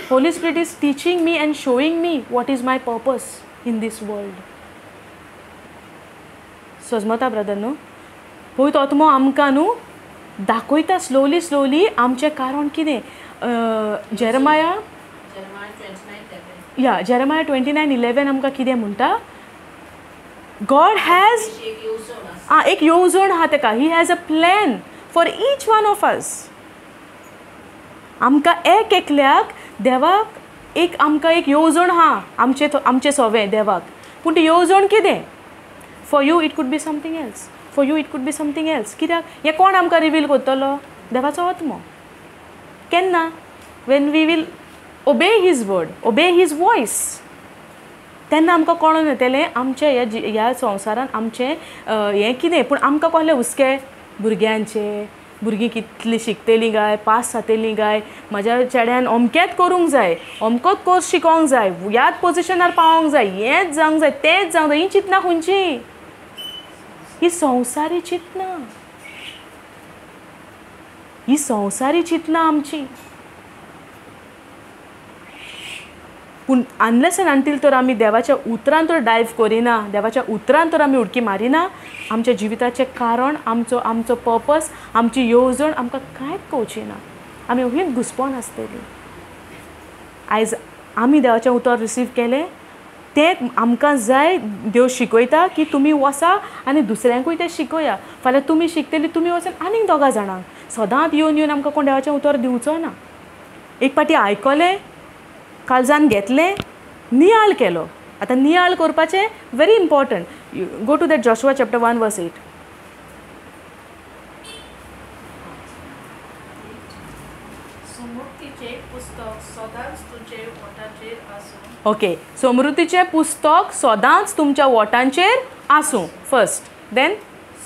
Holy Spirit is teaching me and showing me what is my purpose in this world. सजमता brother न्हू पळय तो आत्मो आमकां न्हू दाखयता स्लोली आमचें कारण कितें. जेरमाया 29:11 आमकां कितें म्हणटा? गॉड हॅज एक येवजण आहा तेका. He has a plan for each one of us. आमकां एकल्याक देवाक आमकां एक येवजण आहा आमचे सवें देवाक. पूण ती येवजण कितें? For you it could be something else, for you it could be something else. कित्याक हें कोण आमकां रिवील करतलो? देवाचो आत्मो. केन्ना? When we will obey his word, obey his voice, तेन्ना आमकां कळून येतलें आमच्या ह्या संवसारान आमचें हें कितें. पूण आमकां कसलें हुस्कें भुरग्यांचें, भुरगीं कितलीं शिकतलीं काय, पास जातलीं काय, म्हाज्या चेड्यान अमकेंच करूंक जाय, अमकोच कोर्स शिकोवंक जाय, ह्याच पोजिशनार पावोंक जाय, हेंच जावंक जाय, तेंच जावंक जाय. हीं चिंतनां खंयचीं? ही संवसारी चिंतनां, ही संवसारी चिंतनां आमची. पूण अनलेस एंड अंटील तर आमी देवाच्या उतरान तर डायव करिना, देवाच्या उतरान तर आमी उडकी मारिना, आमच्या जिविताचें कारण, आमचो पर्पस, आमची येवजण आमकां कांयच कळची ना. आमी अशींच घुस्पोन आसतलीं. आयज आमी देवाचें उतर रिसीव केलें तें आमकां जाय. देव शिकयता की तुमी वसा आनी दुसऱ्यांकूय तें शिकया. फाल्यां तुमी शिकतलीं, तुमी वचून आनीक 2 जाणांक. सदांच येवन आमकां कोण देवाचें उतर दिवचो ना. एक पाटी आयकलें, काळजान घेतलें, नियाळ केलो. आतां नियाळ करपाचें very important. Go to that Joshua chapter 1:8. समृद्धीचें पुस्तक सदांच तुजे ओठाचेर आसूं. ओके, समृद्धीचें पुस्तक सदांच तुमच्या ओठांचेर आसूं. फर्स्ट देन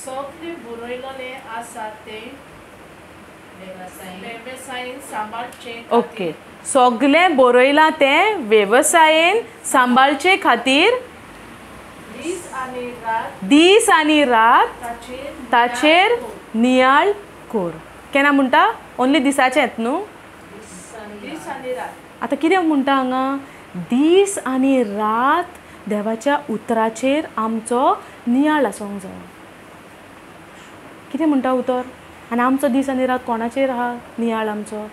सगळे बरयलेले आसा ते वेवसायीन सांबाळचे ओके सगळें बरयलां तें वेवसायेन सांबाळचे खातीर दीस आनी रात दीस आनी रात ताचेर नियाळ नियाळ कोर केन्ना म्हणटा ओन्ली दिसाचेंच न्हू दीस आनी रात आतां कितें म्हणटा हांगा दीस आनी रात देवाच्या उतराचेर आमचो नियाळ आसूंक जाय कितें म्हणटा उतर आनी आमचो दीस आनी रात कोणाचेर आहा नियाळ आमचो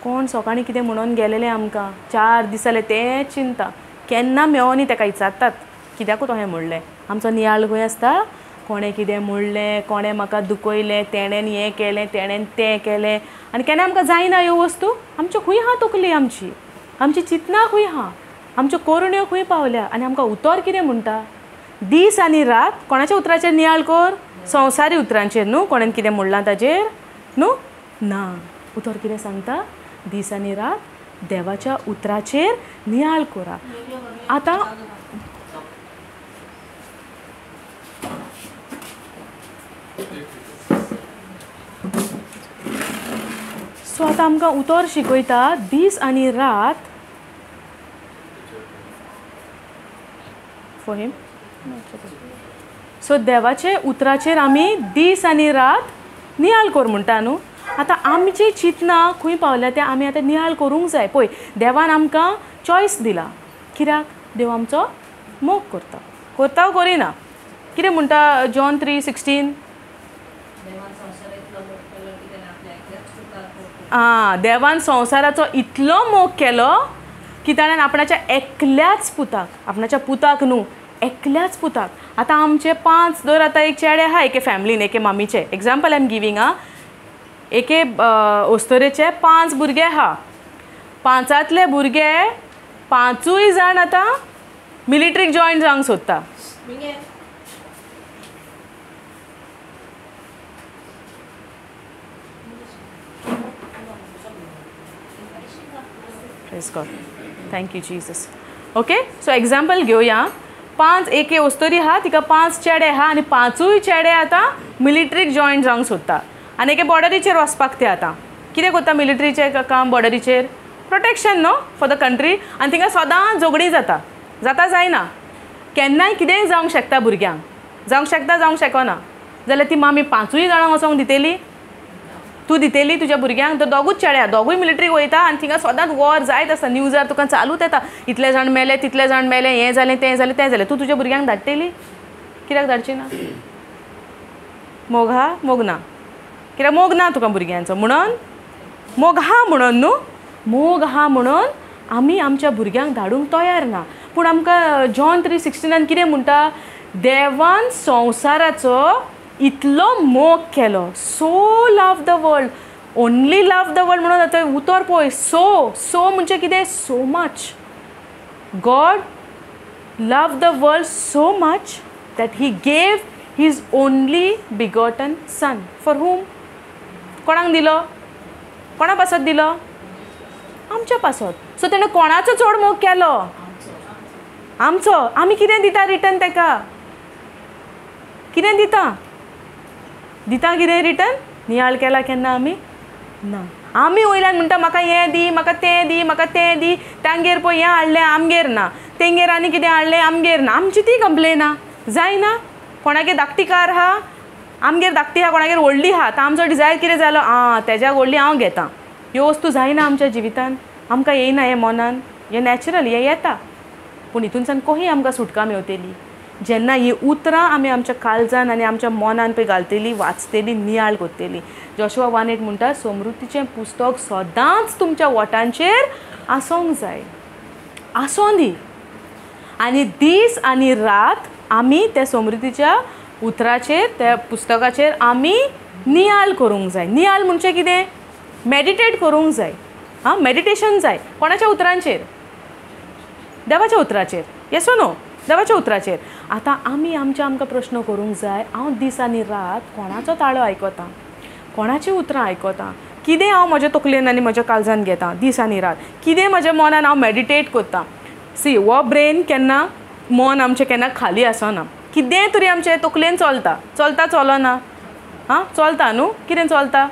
कोण सकाळीं कितें म्हणून गेलेले आमकां 4 दीस जाले तें चिंता केन्ना मेळोनी ताका विचारतात कित्याकूच हें म्हणलें आमचो नियाळ खंय आसता कोणें कितें म्हणलें कोणें म्हाका दुखयलें तेणेन हें केलें तेणेन तें केलें आनी केन्ना आमकां जायना ह्यो वस्तू आमच्यो खंय आहा तकली आमची चिंतना खंय आहा आमच्यो कोरण्यो खंय पावल्या आनी आमकां उतर कितें म्हणटा दीस आनी रात कोणाच्या उतराचेर नियाळ कोर संवसारी उतरांचेर न्हू कोणेन कितें म्हणलां ताजेर न्हू ना उतर कितें सांगता दीस आनी रात देवाच्या उतराचेर नियाळ कोरा आतां सो आतां आमकां उतर शिकयता दीस आनी रात फॉर हिम सो देवाचे उतराचेर आमी दीस आनी रात नियाळ कोर म्हणटा न्हू आतां आमची चिंतना खंय पावल्या तें आमी आतां नियाळ करूंक जाय पळय देवान आमकां चॉयस दिला कित्याक देव आमचो मोग करता करता करिना कितें म्हणटा जॉन 3:16 देवान संवसाराचो इतलो मोग केलो की ताणें आपणाच्या एकल्याच पुताक न्हू एकल्याच पुताक आतां आमचे 5 दर आतां एक चेडे आहा एके फॅमिलीन एके मामीचे एग्जाम्पल आय एम गिवींग एके ओस्तोरेचे 5 भुरगे आहा 5 भुरगे 5य जाण आतां मिलिटरीक जॉयन जावंक सोदता praise God thank you Jesus okay so example घेवया 5 एके ओस्तोरी आहा तिका 5 चेडे आहा आनी 5य चेडे आतां मिलिटरीक जॉयन जावंक सोदता आनी एके बॉर्डरीचेर वचपाक ते आतां कितें करता मिलिटरीचें काम बॉर्डरीचेर प्रोटेक्शन न्हू फॉर द कंट्री आनी थिंगा सदां झगडी जाता जायना केन्नाय कितेंय जावंक शकता भुरग्यांक जावंक शकना जाल्यार ती मामी 5य जाणां वचोंक दितेली तूं दितेली तुज्या भुरग्यांक तर दोगूच चेड्या दोगूय मिलिटरीक वयता आनी थिंगा सदांच वॉर जायत आसता न्यूजार तुका चालूच येता इतले जाण मेले तितले जाण मेले हें जालें तें जालें तूं तुज्या भुरग्यांक धाडटली कित्याक धाडची ना मोग हा मोग ना कित्याक मोग ना तुका भुरग्यांचो म्हणून मोग हा म्हणून न्हू मोग हा म्हणून आमी आमच्या भुरग्यांक धाडूंक तयार ना पूण आमकां जॉन 3:16 कितें म्हणटा देवान संवसाराचो इतलो मोग केलो so love the world only love the world म्हणून आतां उतर पळय सो म्हणजे कितें so much God love the world so much that he gave his only begotten son for whom कोणाक दिलो कोणा पासत दिलो आमच्या पासत सो तेणें कोणाचो चड मोग केलो आमचो आमी कितें दिता रिटर्न ताका कितें दिता कितें रिटर्न नियाळ केला केन्ना आमी ना आमी वयल्यान म्हणटा म्हाका हें दी म्हाका तें दी तांगेर पळय हें हाडलें आमगेर ना तेंगेर आनी कितें हाडलें आमगेर ना आमची ती कंप्लेन जायना कोणागेर धाकटी कार आहा आमगेर धाकटी आहा कोणागेर व्हडली आहा आतां आमचो डिजायर कितें जालो तेज्या व्हडली हांव घेता ह्यो वस्तू जायना आमच्या जिवितान आमकां येयना हें मनान हें नॅचरल हें येता पूण हितूनसान कशी आमकां सुटका मेवतली जेन्ना ही उतरां आमी आमच्या काळजान आनी आमच्या मनान पळय घालतली वाचतली नियाळ करतली जोशुआ 1:8 म्हणटा समृद्धीचें पुस्तक सदांच तुमच्या ओठांचेर आसूंक जाय आसूं दी आनी दीस आनी रात आमी त्या समृद्धीच्या उतराचेर त्या पुस्तकाचेर आमी नियाळ करूंक जाय नियाळ म्हणजे कितें मेडिटेट करूंक जाय मेडिटेशन जाय कोणाच्या उतरांचेर देवाच्या उतराचेर येस ओ नो देवाच्या उतराचेर आतां आमी आमकां प्रश्न करूंक जाय हांव दीस आनी रात कोणाचो ताळो आयकतां कोणाची उतरां आयकतां कितें हांव म्हज्या तकलेन आनी म्हज्या काळजान घेतां दीस आनी रात कितें म्हज्या मनान हांव मेडिटेट करतां सी हो ब्रेन केन्ना मन आमचें केन्ना खाली आसना कितेंय तरी आमचे तकलेन चलता चलना हां चलता न्हू कितें चलता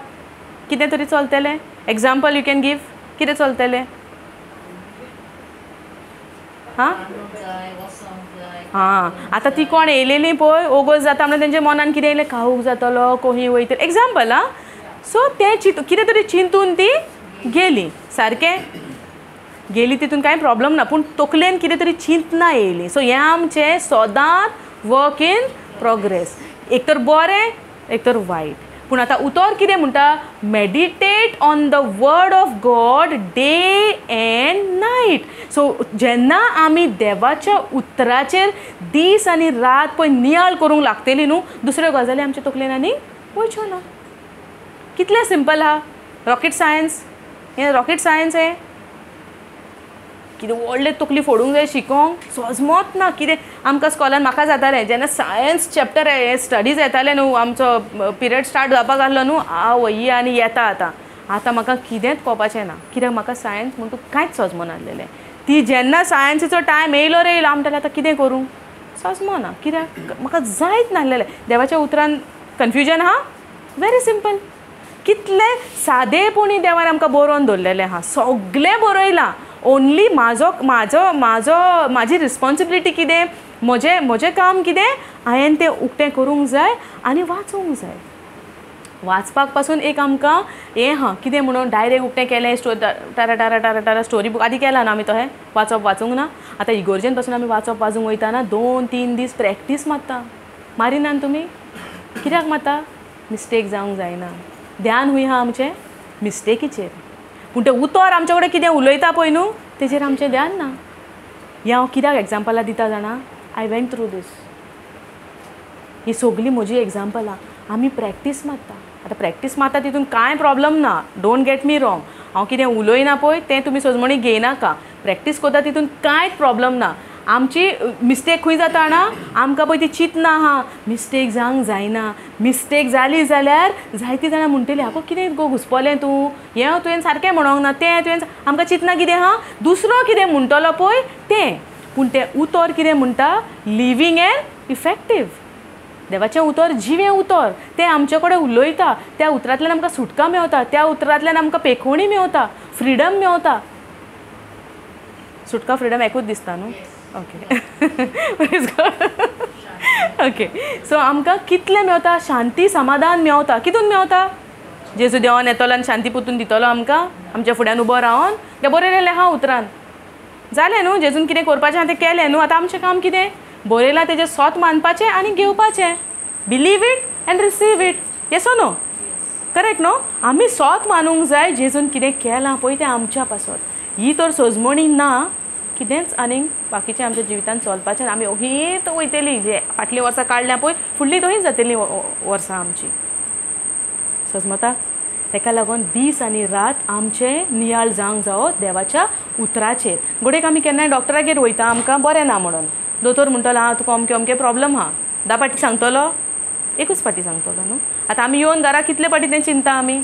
कितें तरी चलतलें एग्जाम्पल यू कॅन गिव कितें चलतलें हां हां आतां ती कोण येयलेलीं पळय ओगोस जाता म्हणल्यार तेंच्या मनान कितें येयलें खावूंक जातलो खंय वयतलें एग्जाम्पल हां सो तें कितें तरी चिंतून ती गेली सारकें गेली तितून कांय प्रॉब्लम ना पूण तकलेन कितें तरी चिंतना येयली सो हें आमचें सदांच वर्क इन प्रोग्रेस एक तर बरें एक तर वायट पूण आतां उतर कितें म्हणटा meditate on the word of God day and night so जेन्ना आमी देवाच्या उतराचेर दीस आनी रात पळय नियाळ करूंक लागतली न्हू दुसऱ्यो गजाली आमच्या तकलेन आनी वयच्यो ना कितलें सिंपल आहा रॉकेट सायन्स हें रॉकेट सायन्स हें कितें व्हडलें तकली फोडूंक जाय शिकोवंक सोजमोत ना कितें आमकां स्कॉलान म्हाका जातालें जेन्ना सायन्स चॅप्टर स्टडीज येताले न्हू आमचो पिरियड स्टार्ट जावपाक आहलो न्हू आवय आनी येता आतां म्हाका कितेंच कळपाचें ना कित्याक म्हाका सायन्स म्हणून तूं कांयच सोजमो नासलेलें ती जेन्ना सायन्सीचो टायम येयलो रे येयलो म्हणटालें आतां कितें करूं सोजमो ना कित्याक म्हाका जायच नासलेलें देवाच्या उतरान कन्फ्युजन आहा वेरी सिंपल कितलें सादेपणी देवान आमकां बरोवन दवरलेलें आहा सगळें बरयलां ओन्ली म्हाजी रिस्पॉन्सिबिलिटी कितें म्हजें काम कितें हांवें तें उक्तें करूंक जाय आनी वाचूंक जाय वाचपाक पासून एक आमकां हें हां कितें म्हणून डायरेक्ट उक्तें केलें टारा टारा टारा टारा स्टोरी बूक आदी केला ना आमी तहें वाचूंक ना आतां इगोर्जेन पासून आमी वाचूंक वयताना 2-3 दीस प्रॅक्टीस मारता मारिना तुमी कित्याक मारता मिस्टेक जावंक जायना ध्यान हूंय आहा आमचें मिस्टेकीचेर पूण तें उतर आमचे कडेन कितें उलयता पळय न्हू तेजेर आमचें ध्यान ना हें हांव कित्याक एग्जाम्पलां दिता जाणा आय वेंट थ्रू दीस ही सगळीं म्हजी एग्जाम्पलां आमी प्रॅक्टीस मारता आतां प्रॅक्टीस मारता तितून कांय प्रॉब्लम ना डोंट गेट मी रॉंग हांव कितें उलयना पळय तें तुमी सोजमणी घेयनाका प्रॅक्टीस करता तितून कांयच प्रॉब्लम ना आमची मिस्टेक खंय जाता ना आमकां पळय ती चिंतना आहा मिस्टेक जावंक जायना मिस्टेक जाली जाल्यार जायतीं जाणां म्हणटलीं आगो कितें गो घुसपलें तूं हें तुवें सारकें म्हणोंक ना तें तुवें आमकां चिंतना कितें आहा दुसरो कितें म्हणटलो पळय तें पूण तें उतर कितें म्हणटा लिवींग एंड इफेक्टीव देवाचें उतर जिवें उतर तें आमचे कडेन उलयता त्या उतरांतल्यान आमकां सुटका मेवता त्या उतरांतल्यान आमकां पेखोवणी मेवता फ्रिडम मेवता सुटका फ्रिडम एकूच दिसता न्हू ओके ओके सो आमकां कितलें मेवता शांती समाधान मेवता कितून मेवता जेजू देवान येतलो आनी शांती पुतून दितलो आमकां आमच्या फुड्यान उबो रावन तें बरयलेलें आहा उतरान जालें न्हू जेजून कितें करपाचें आहा तें केलें न्हू आतां आमचें काम कितें बरयलां तेजें सोत मानपाचें आनी घेवपाचें believe it and receive it yes O no correct न्हू आमी सोत मानूंक जाय जेजून कितें केलां पळय तें आमच्या पासत ही तर सोजमणी ना कितेंच आनीक बाकीचें आमच्या जिवितान चलपाचें आमी अहींत वयतलीं जे फाटलीं वर्सां काडल्या पळय फुडलीं तशींच जातलीं वर्सां आमची समजता तेका लागून दीस आनी रात आमचें नियाळ जावंक जावो देवाच्या उतराचेर घोडेक आमी केन्नाय डॉक्टरागेर वयता आमकां बरें ना म्हणून दोतोर म्हणटलो आं तुका अमकें अमकें प्रॉब्लम आहा 10 पाटी सांगतलो एकूच पाटी सांगतलो न्हू आतां आमी येवन घरा कितले पाटी तें चिंता आमी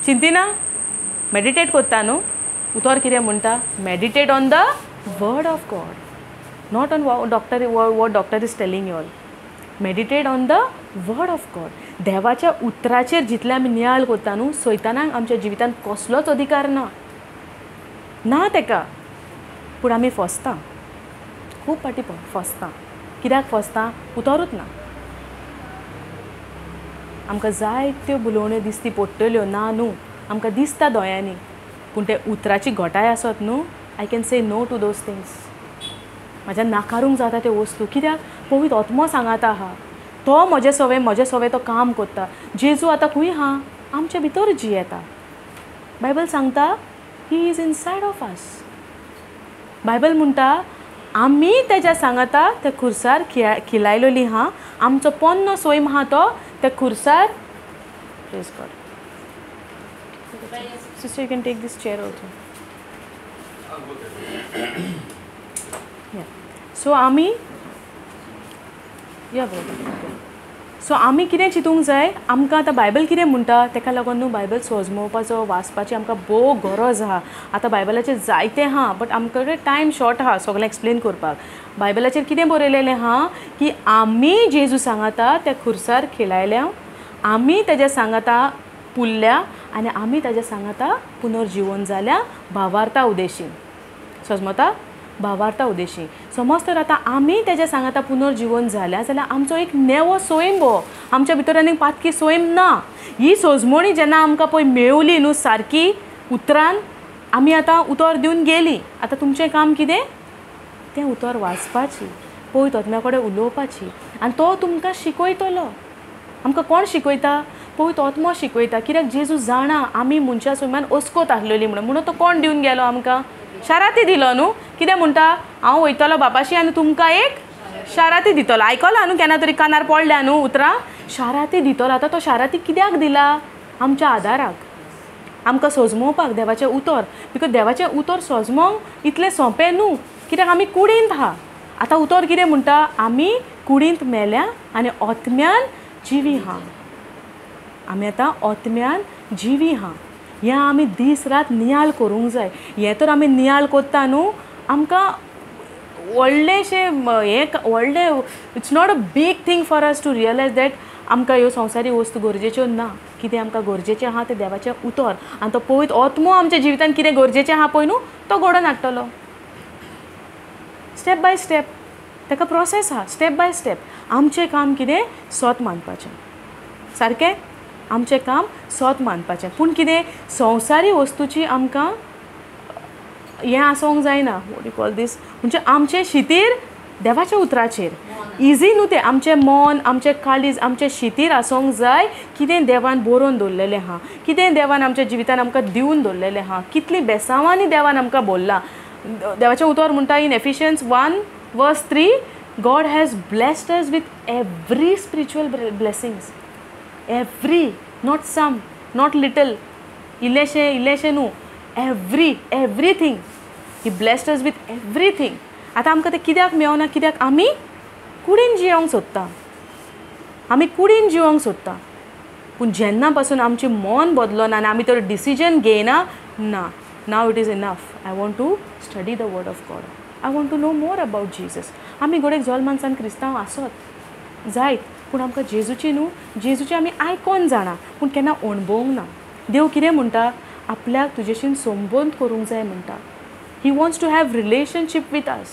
चिंतिना मेडिटेट करता न्हू उतर कितें म्हणटा meditate on the word of God not on what doctor is telling you all meditate on the word of God देवाच्या उतराचेर जितले आमी नियाळ करता न्हू सैतानाक आमच्या जिवितान कसलोच अधिकार ना तेका पूण आमी फसता खूब पाटी फसता कित्याक फसता उतरूच ना आमकां जायत्यो बुलोवण्यो दिसती पडटल्यो ना न्हू आमकां दिसता दोळ्यांनी पूण ते उतराची घोटाय आसत न्हू I can say no to those things म्हाज्यान नाकारूंक जाता त्यो वस्तू कित्याक पवित्र आत्मो सांगाता आहा तो म्हजे सवे तो काम करता जेजू आतां खंय आहा आमच्या भितर जियेता बायबल सांगता he is inside of us Bible म्हणटा आमी तेज्या सांगता त्या खुर्सार खिलायलोली आहा आमचो पोन्नो सोयम आहा तो त्या खुर्सार praise God Sister, you can take this chair also. Yeah. So, Ami, yeah, brother. Okay. So आमी कितें चिंतूंक जाय, आमकां आतां बायबल कितें म्हणटा ताका लागून न्हू बायबल सजमोवपाचो वाचपाची आमकां भोव गरज आहा. आतां बायबलाचेर जायतें आहा बट आमचे कडेन टायम शॉर्ट आहा सगळें एक्सप्लेन करपाक. बायबलाचेर कितें बरयलेलें आहा की आमी जेजू सांगाता त्या खुर्सार खेळायल्या, आमी तेज्या सांगाता पुल्ल्या आनी आमी तेज्या सांगाता पुनर्जिवन जाल्या भावार्था उद्देशीन. समजता भावार्था उद्देशी. समज तर आतां आमी तेज्या सांगाता पुनर्जिवन जाल्या जाल्यार आमचो एक नेवो सोयम भो आमच्या भितर आनीक पातकी सोयम ना. ही सोजमोणी जेन्ना आमकां पळय मेवली न्हू सारकी उतरान, आमी आतां उतर दिवन गेली. आतां तुमचें काम कितें, तें उतर वाचपाची, पळय तोत्म्या कडेन उलोवपाची आनी तो तुमकां शिकयतलो. आमकां कोण शिकयता, पळय तोत्मो शिकयता. कित्याक जेजू जाणा आमी मनशा सोयम्यान अस्कोत आसलेली म्हणून तो कोण दिवन गेलो आमकां, शाराती दिलो न्हू. कितें म्हणटा, हांव वयतलो बापाशी आनी तुमकां एक शाराती दितलो. आयकलां न्हू केन्ना तरी कानार पडल्या न्हू उतरां, शाराती दितलो. आतां तो शाराती कित्याक दिला, आमच्या आदाराक, आमकां सजमोवपाक देवाचें उतर. बिकॉज देवाचें उतर सजमोवंक इतलें सोंपें न्हू, कित्याक आमी कुडींत आहा. आतां उतर कितें म्हणटा, आमी कुडींत मेल्या आनी ओतम्यान जिवी हा. आमी आतां ओतम्यान जिवी हा. हें आमी दीस रात नियाळ करूंक जाय. हें तर आमी नियाळ कोत्ता न्हू, आमकां व्हडलेशें हें व्हडलें, it's not a big thing for us to realise that आमकां ह्यो संवसारी वस्तू गरजेच्यो ना. कितें आमकां गरजेचें आहा तें देवाचें उतर. आनी तो पळयत ओतमो आमच्या जिवितान कितें गरजेचें आहा पळय न्हू, तो घडोवन हाडटलो. स्टेप बाय स्टेप ताका प्रोसेस आहा. स्टेप बाय स्टेप आमचें काम कितें, सोत मानपाचें. सारकें, आमचें काम सोत मानपाचें. पूण कितें, संवसारी वस्तूची आमकां हें आसोंक जायना. वॉट यू कॉल दीस, म्हणजे आमचें शितीर देवाच्या उतराचेर. इजी न्हू तें. आमचें मन, आमचें काळीज, आमचें शितीर आसोंक जाय कितें देवान बरोवन दवरलेलें आहा, कितें देवान आमच्या जिवितान आमकां दिवन दवरलेलें आहा, कितलीं बेसांवांनी देवान आमकां बोल्लां. देवाचें उतर म्हणटा in एफिशियन्स 1:3, God has blessed us with every spiritual blessings. Every, not some, not little. इल्लेशें न्हू, everything. He blessed us with everything. आतां आमकां तें कित्याक मेळना, कित्याक आमी कुडीन जियोंक सोदता. आमी कुडीन जियोंक सोदता. पूण जेन्ना पासून आमचें मन बदलोना आनी आमी तर डिसिजन घेयना, ना, now it is enough. I want to study the word of God. I want to know more about Jesus. आमी गोडेक जल्मानसान क्रिस्तांव आसत जायत, पूण आमकां जेजूची न्हू, जेजूची आमी आयकोन जाणा पूण केन्ना अणभवूंक ना. देव कितें म्हणटा, आपल्याक तुजेशीन संबंद करूंक जाय म्हणटा. He wants to have relationship with us.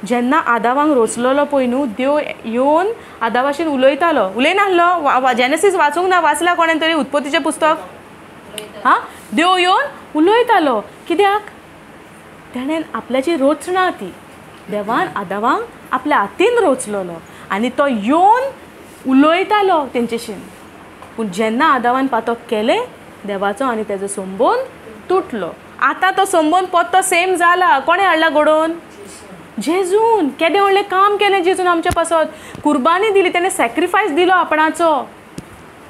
जेन्ना आदावांक रोचलेलो पळय न्हू, देव येवन आदावाशीन उलयतालो, उलयनासलो. जेनेसीस वाचूंक ना, वाचला कोणें तरी उत्पत्तीचें पुस्तक, हां, देव येवन उलयतालो. कित्याक, ताणें आपल्याची रोचना ती देवान आदावांक आपल्या हातीन रोचलेलो आनी तो येवन उलयतालो तेंचेशीन. पूण जेन्ना आदावान पातक केलें देवाचो आनी तेजो संबंद तुटलो. आतां तो संबंद परतो सेम जाला. कोणें हाडला घडोवन, जेजून. केदें व्हडलें काम केलें जेजून आमच्या पासत. कुर्बानी दिली, ताणें सॅक्रिफायस दिलो आपणाचो.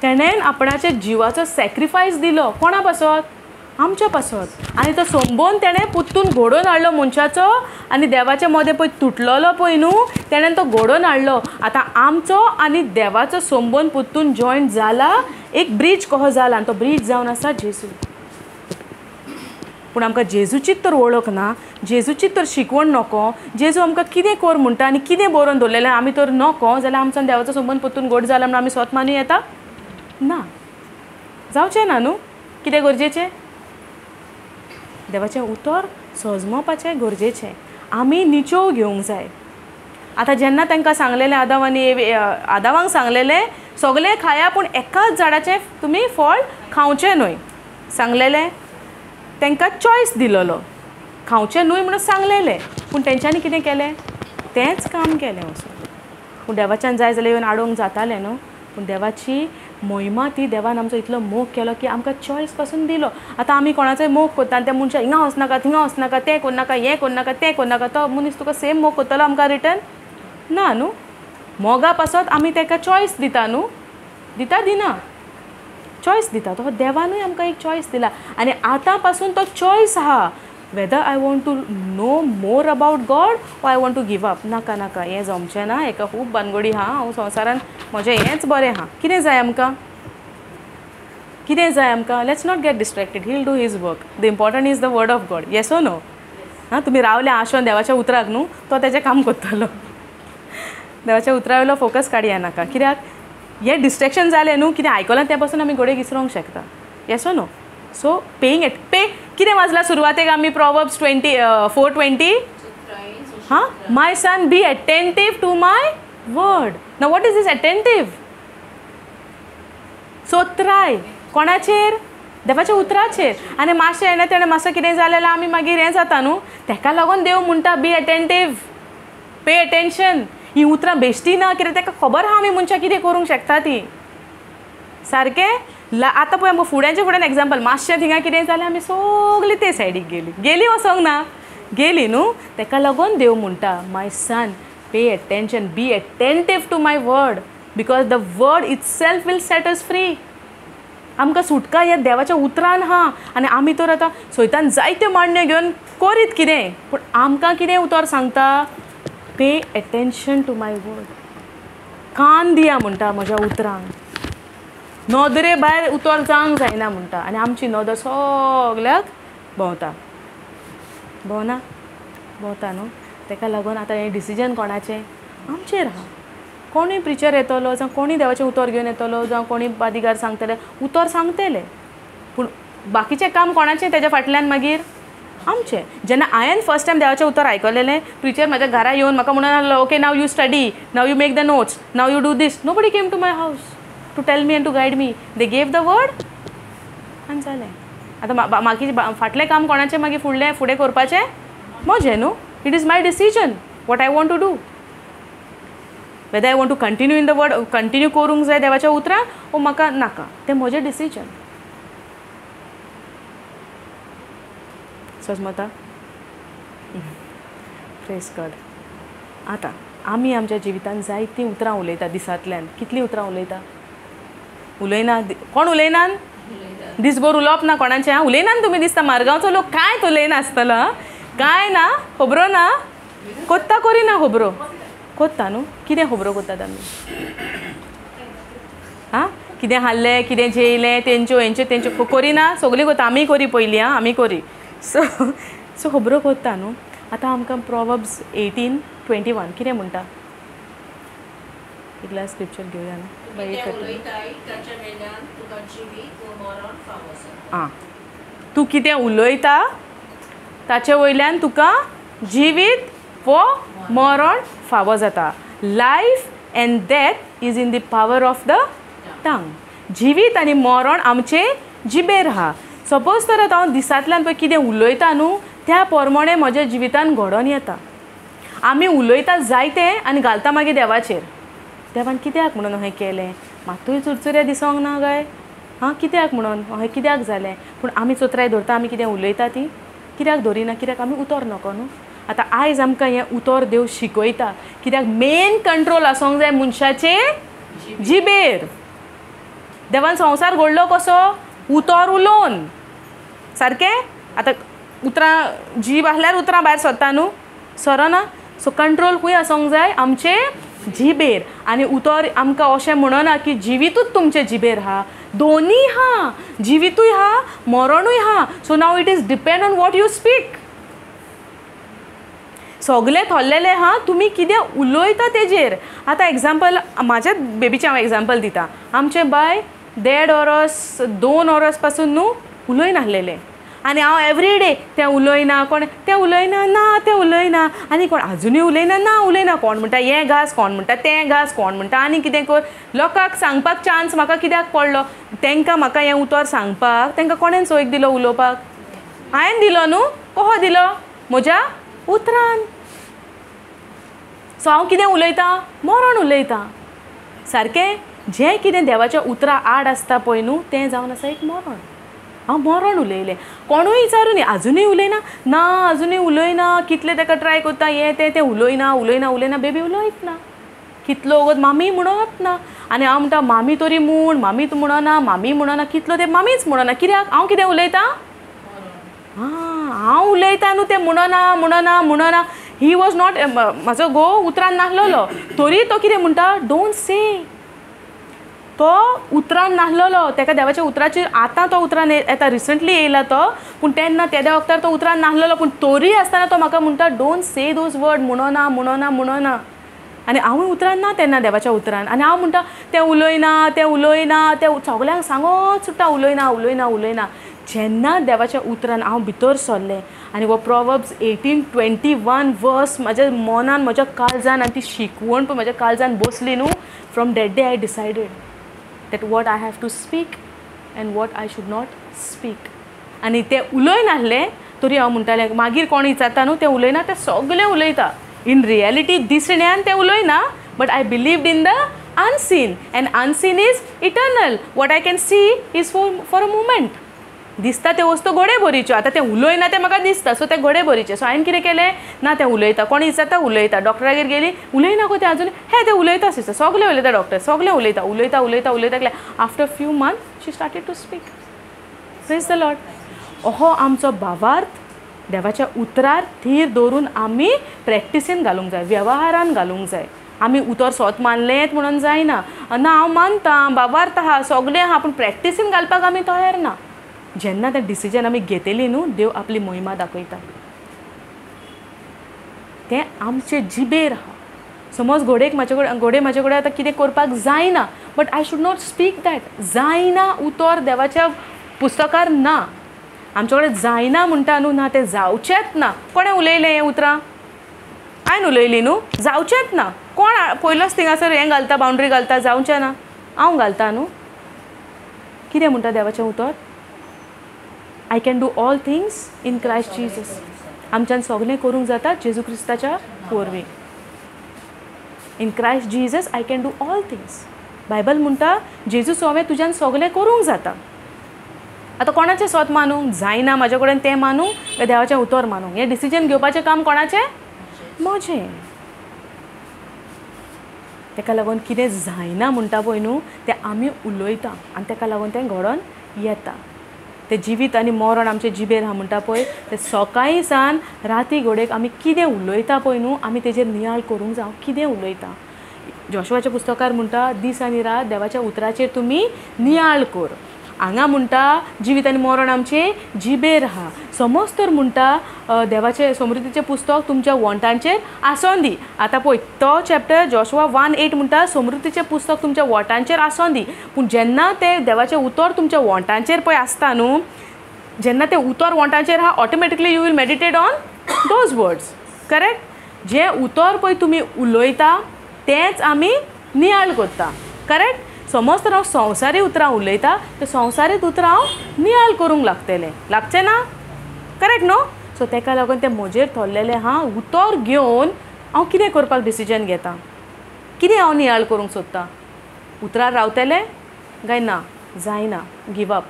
ताणें आपणाच्या जिवाचो सॅक्रिफायस दिलो. कोणा पासत, आमच्या पासत. आनी तो संबंद ताणें पुत्तून घडोवन हाडलो मनशाचो आनी देवाचे मदें पळय तुटलेलो पळय न्हू, ताणें तो घडोवन हाडलो. आतां आमचो आनी देवाचो संबंद पुत्तून जॉयंट जाला. एक ब्रीज कहो जाला आनी तो ब्रीज जावन आसा जेजू. पूण आमकां जेजूचीच तर वळख ना, जेजूचीच तर शिकवण नको. जेजू आमकां कितें कर म्हणटा आनी कितें बरोवन दवरलेलें आमी तर नको, जाल्यार आमचो देवाचो संबंद पुत्तून घट जाला म्हणून आमी स्वत मानूं येता ना. जावचें ना न्हू. कितें गरजेचें, देवाचें उतर सजमोवपाचें गरजेचें. आमी निचोव घेवंक जाय. आतां जेन्ना तांकां सांगलेलें आदावांक सांगलेलें सगळें खाया पूण एकाच झाडाचें तुमी फळ खावचें न्हय सांगलेलें. तांकां चॉयस दिलोलो, खावचें न्हय म्हणून सांगलेलें. पूण तेंच्यांनी कितें केलें, तेंच काम केलें वचून. पूण देवाच्यान जाय जाल्यार येवन आडोवंक जातालें न्हू. पूण देवाची महिमा ती, देवान आमचो इतलो मोग केलो की आमकां चॉयस पासून दिलो. आतां आमी कोणाचोय मोग करता आनी त्या मनशाक हिंगा वचनाका, थिंगा वचनाका, तें करनाका, हें करनाका, तें करनाका, तो मनीस तुका सेम मोग करतलो आमकां रिटर्न ना न्हू. मोगा पासत आमी ताका चॉयस दिता न्हू, दिना चॉयस दिता. तो देवानूय आमकां एक चॉयस दिला आनी आतां पासून तो चॉयस आहा. Whether I want to know more about God ओ I want to give up. नाका नाका, हें जमचें ना, हेका खूब भानगडी आहा, हांव संवसारान म्हजें हेंच बरें आहा. कितें जाय आमकां? कितें जाय आमकां? Let's not get distracted. He will do his work. The important is the word of God. Yes O no? हां, तुमी रावले आशोन देवाच्या उतराक न्हू, तो तेजें काम करतलो. देवाच्या उतरा वयलो फोकस काडया नाका. कित्याक हे डिस्ट्रॅक्शन जालें न्हू, कितें आयकलां ते पासून आमी घोडे विसरूंक शकता. Yes O no? So paying at कितें वाचलां सुरवातेक आमी प्रॉवर्ब्स 4:20? हां, my son be attentive to my word. Now what is this attentive? चोत्राय कोणाचेर? देवाच्या उतराचेर. आनी मातशें येणें तेणें मातशें कितें जालें जाल्यार आमी मागीर हें जाता न्हू. तेका लागून देव म्हणटा बी अटेंटीव, पे अटेंशन. ही उतरां बेश्टी ना, कित्याक तेका खबर आहा आमी मनशां कितें करूंक शकता ती. सारकें आतां पळय आमकां फुड्यान एग्जाम्पल, मातशें थिंगा कितें जालें आमी सगळीं ते सायडीक गेली वचोंक ना, गेली न्हू. तेका लागून देव म्हणटा my son pay attention, be attentive to my word, because the word itself will set us free. आमकां सुटका ह्या देवाच्या उतरान आहा. आनी आमी तर आतां सैतान जायते मांडण्यो घेवन करीत कितें, पूण आमकां कितें उतर सांगता? Pay attention to my word. कान दिया म्हणटा म्हज्या उतरांक. नदरे भायर उतर जावंक जायना म्हणटा. आनी आमची नदर सगल्याक भोंवता न्हू. तेका लागून आतां हें डिसिजन कोणाचें? आमचेर आहा. कोणूय प्रिचर येतलो, जावं कोणूय देवाचें उतर घेवन येतलो, जावं कोणूय बादिगार सांगतले, उतर सांगतले. पूण बाकीचें काम कोणाचें तेज्या फाटल्यान मागीर? आमचें. जेन्ना हांवें फर्स्ट टायम देवाचें उतर आयकलेलें, प्रिचर म्हाज्या घरा येवन म्हाका म्हणून आसलो, okay now you study, now you make the notes, now you do this. Nobody came to my house to tell me and to guide me. They gave the word आनी जालें. आतां मागीर फाटलें काम कोणाचें मागीर फुडें करपाचें? म्हजें न्हू. It is my decision what I want to do. Whether I want to continue in the word, continue करूंक जाय देवाच्या उतरां, ओ म्हाका नाका. तें म्हजें डिसिजन. समजता? Praise God. आतां आमी आमच्या जिवितांत जायतीं उतरां उलयता दिसांतल्यान. कितलीं उतरां उलयना? कोण उलयनान? दिसभर उलोवप ना कोणाचें? उलयनान तुमी दिसता. मारगांवचो लोक कांयच उलयना आसतलो. कांय ना, खबरो ना, कोत्ता करिना खबरो. कोत्ता न्हू. कितें खबरो कोत्तात आमी? हां, कितें हाडलें, कितें जेयलें, तेंच्यो करिना. सगळीं कोत्ता. आमी करी पयलीं. आमी करी. सो खबरो कोत्ता न्हू. आतां आमकां प्रॉवर्ब्स 18:21 कितें म्हणटा? एक ग्लास स्क्रिप्चर घेवया न्हू. आं, तूं कितें उलयता ताचे वयल्यान तुका जिवीत व मरण फावो जाता. Life end death is in the power of the tongue. जिवीत आनी मरण आमचे जिबेर आहा. सपोज तर आतां हांव दिसांतल्यान पळय कितें उलयता न्हू, त्या प्रमाणे म्हज्या जिवितान घडोवन येता. आमी उलयता जायतें आनी घालता मागीर देवाचेर. देवान कित्याक म्हणून हें केलें? मातूय चुरचुऱ्या दिसोंक ना काय? हां, कित्याक म्हणून हें कित्याक जालें? पूण आमी चोत्राय धरता, आमी कितें उलयता ती कित्याक धरिना? कित्याक आमी उतर नको न्हू. आतां आयज आमकां हें उतर देव शिकयता. कित्याक मेन कंट्रोल आसूंक जाय मनशाचे जिबेर. देवान संवसार घडलो कसो? उतर उलोवन. सारकें? आतां उतरां जीब आसल्यार उतरां भायर सरता न्हू, सरना. सो कंट्रोल खंय आसूंक जाय? आमचे जिबेर. आनी उतर आमकां अशें म्हणना की जिवितूच तुमचे जिबेर आहा. दोनीय आहा. जिवितूय आहा, मरणूय आहा. So now it is depend on what you speak. सगळें थरलेलें आहा. तुमी कितें उलयता तेजेर. आतां एग्जाम्पल म्हाज्या बेबीचें हांव एग्जाम्पल दितां. आमचें बाय 1.5 वोरस 2 वोरस पासून न्हू उलयनासलेलें. आनी हांव एवरी डे तें उलयना, कोण तें उलयना, ना तें उलयना, आनी कोण आजुनूय उलयना, ना उलयना. कोण म्हणटा हें घास, कोण म्हणटा तें घास, कोण म्हणटा आनी कितें कर. लोकांक सांगपाक चान्स म्हाका कित्याक पडलो? तांकां म्हाका हें उतर सांगपाक तांकां कोणें सोयक दिलो उलोवपाक? हांवें दिलो न्हू. कसो दिलो? म्हज्या उतरान. सो हांव कितें उलयतां? मरण उलयतां. सारकें? जें कितें देवाच्या उतरा आड आसता पळय न्हू, तें जावन आसा एक मरण. हांव मरण उलयलें. कोणूय विचारून न्ही, आजुनूय उलयना, ना आजुनूय उलयना. कितलें ताका ट्राय करता, हें तें उलयना. बेबी उलयत ना. कितलो वगत मामी म्हणत ना. आनी हांव म्हणटा मामी तरी म्हूण, मामी म्हणना, मामी म्हणना. कितलो ते मामीच म्हणना. कित्याक? हांव कितें उलयतां? हांव उलयता न्हू तें म्हणना ही वॉज नॉट म्हाजो घोव उतरान नासलोलो तरी तो कितें म्हणटा डोंट से. तो उतरान नासलोलो ताका देवाच्या उतराचेर आतां तो उतरान येता रिसंटली येयला तो पूण तेन्ना त्या वक्तार तो उतरान नासलोलो पूण तरी आसतना तो म्हाका म्हणटा डोंट से दोज वर्ड म्हणना आनी हांवूय उतरान ना तेन्ना देवाच्या उतरान आनी हांव म्हणटा तें उलयना तें सगल्यांक सांगोच सुट्टा उलयना. जेन्ना देवाच्या उतरान हांव भितर सरलें आनी हो प्रोवर्ब्स 18:21 वर्स म्हाज्या मनान म्हज्या काळजान आनी ती शिकवण पळय म्हज्या काळजान बसली न्हू. From that day I decided that what I have to speak and what I should not speak. आनी ते उलयनासले तरी हांव म्हणटालें मागीर कोण विचारता न्हू तें उलयना तें सगळें उलयता. इन रियलिटी दिसण्यान तें उलयना but I believed in the unseen and unseen is eternal. what I can see is for a moment. दिसता ते वस्तू घोडे बरीच्यो आतां तें उलयना तें म्हाका दिसता सो तें घोडे बरीचें. सो हांवें कितें केलें ना तें उलयता कोण विचारता उलयता. डॉक्टरागेर गेली उलयना गो तें आजून तें उलयता सिस्टर सगळें उलयता डॉक्टर सगळें उलयता after few month she started to speak. Praise the Lord. अहो आमचो भावार्थ देवाच्या उतरार थीर दवरून आमी प्रॅक्टिसीन घालूंक जाय वेव्हारान घालूंक जाय. आमी उतर स्वत मानलेंच म्हणून जायना ना हांव मानता भावार्थ आहा सगळें आहा पूण प्रॅक्टिसीन घालपाक आमी तयार ना. जेन्ना तें डिसिजन आमी घेतली न्हू देव आपली मोहिमा दाखयता. तें आमचे जिबेर आहा. समज घोडे म्हाजे कडेन आतां कितें करपाक जायना but I should not speak that. जायना उतर देवाच्या पुस्तकार ना. आमचे कडेन जायना म्हणटा न्हू ना तें जावचेंच ना. कोणें उलयलें हें उतरां हांवें उलयलीं न्हू जावचेंच ना. कोण पयलोच थिंगासर हें घालता बावंड्री घालता जावचें ना हांव घालता न्हू. कितें म्हणटा देवाचें उतर I can do all things in Christ Jesus. आमच्यान सगळें करूंक जाता जेजू क्रिस्ताच्या वरवीं. In Christ Jesus I can do all things. Bible म्हणटा जेजू सोवें तुज्यान सगळें करूंक जाता. आतां कोणाचें स्वत मानूंक जायना म्हाजे कडेन तें मानूंक काय देवाचें उतर मानूंक हें डिसिजन घेवपाचें काम कोणाचें म्हजें. ताका लागून कितें जायना म्हणटा पळय न्हू तें आमी उलयता आनी ताका लागून तें घडोवन येता. तें जिवीत आनी मरण आमचे जिबेर आहा म्हणटा पळय तें सकाळी सान राती घोडेक आमी कितें उलयता पळय न्हू आमी तेजेर नियाळ करूंक जाय कितें उलयता. जोशुआच्या पुस्तकार म्हणटा दीस आनी रात देवाच्या उतराचेर तुमी नियाळ कर. हांगा म्हणटा जिवीत आनी मरण आमचे जिबेर आहा. समज तर म्हणटा देवाचें समृद्धीचें पुस्तक तुमच्या वोंटांचेर आसोन दी. आतां पळय तो चॅप्टर जोशुआ 1:8 म्हणटा समृद्धीचें पुस्तक तुमच्या वोंटांचेर आसोन दी. पूण जेन्ना तें देवाचें उतर तुमच्या वोंटांचेर पळय आसता न्हू जेन्ना तें उतर वोंटांचेर आहा automatically you will meditate on those words. Correct. जें उतर पळय तुमी उलयता तेंच आमी नियाळ करता. करेक्ट. समज तर हांव संवसारी उतरां उलयता तें संवसारीत उतरां हांव नियाळ करूंक लागचें ना. करेक्ट न्हू. सो ताका लागून तें म्हजेर थरलेलें आहा उतर घेवन हांव कितें करपाक डिसिजन घेता कितें हांव नियाळ करूंक सोदतां. उतरार रावतलें काय ना जायना गिव अप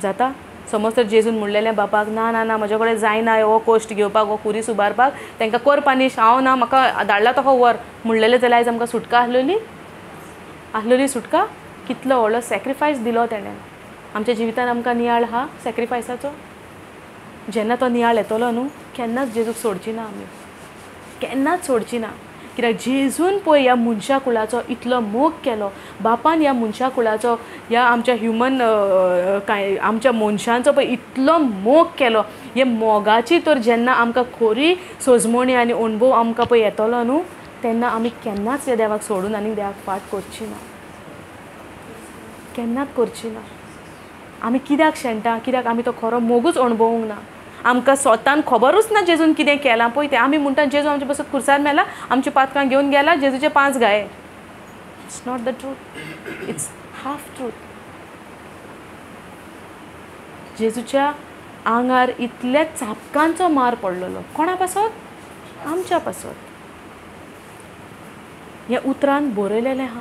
जाता. समज तर जेजून म्हणलेलें बापाक ना ना ना म्हजे कडेन जायना हो कोश्ट घेवपाक हो कुरी सुबारपाक तांकां कर पानीश हांव ना म्हाका धाडला तो वर म्हणलेलें जाल्यार आयज आमकां सुटका आसलेली सुटका. कितलो व्हडलो सॅक्रिफायस दिलो तेणें आमच्या जिवितान आमकां नियाळ आहा सॅक्रिफायसाचो. जेन्ना तो नियाळ येतलो न्हू केन्नाच जेजूक सोडची ना आमी केन्नाच सोडची ना. कित्याक जेजून पळय ह्या मनशा कुळाचो इतलो मोग केलो. बापान ह्या मनशा कुळाचो ह्या आमच्या ह्युमन आमच्या मनशांचो पळय इतलो मोग केलो. हे मोगाची तर जेन्ना आमकां खरी सोजमणी आनी अणभव आमकां पळय येतलो न्हू तेन्ना आमी केन्नाच ह्या देवाक सोडून आनी देवाक फाट करची ना केन्नाच करची ना. आमी कित्याक शेणटा कित्याक आमी तो खरो मोगूच अणभवूंक ना. आमकां स्वतान खबरूच ना जेजून कितें केलां पळय तें. आमी म्हणटा जेजू आमचे बसत खुर्सार मेला आमची पातकां घेवन गेला जेजूचे 5 गाये. It's not the truth. It's half truth. जेजूच्या आंगार इतल्या चापकांचो मार पडलेलो कोणा पासत आमच्या पासत. हे उतरान बरयलेलें आहा.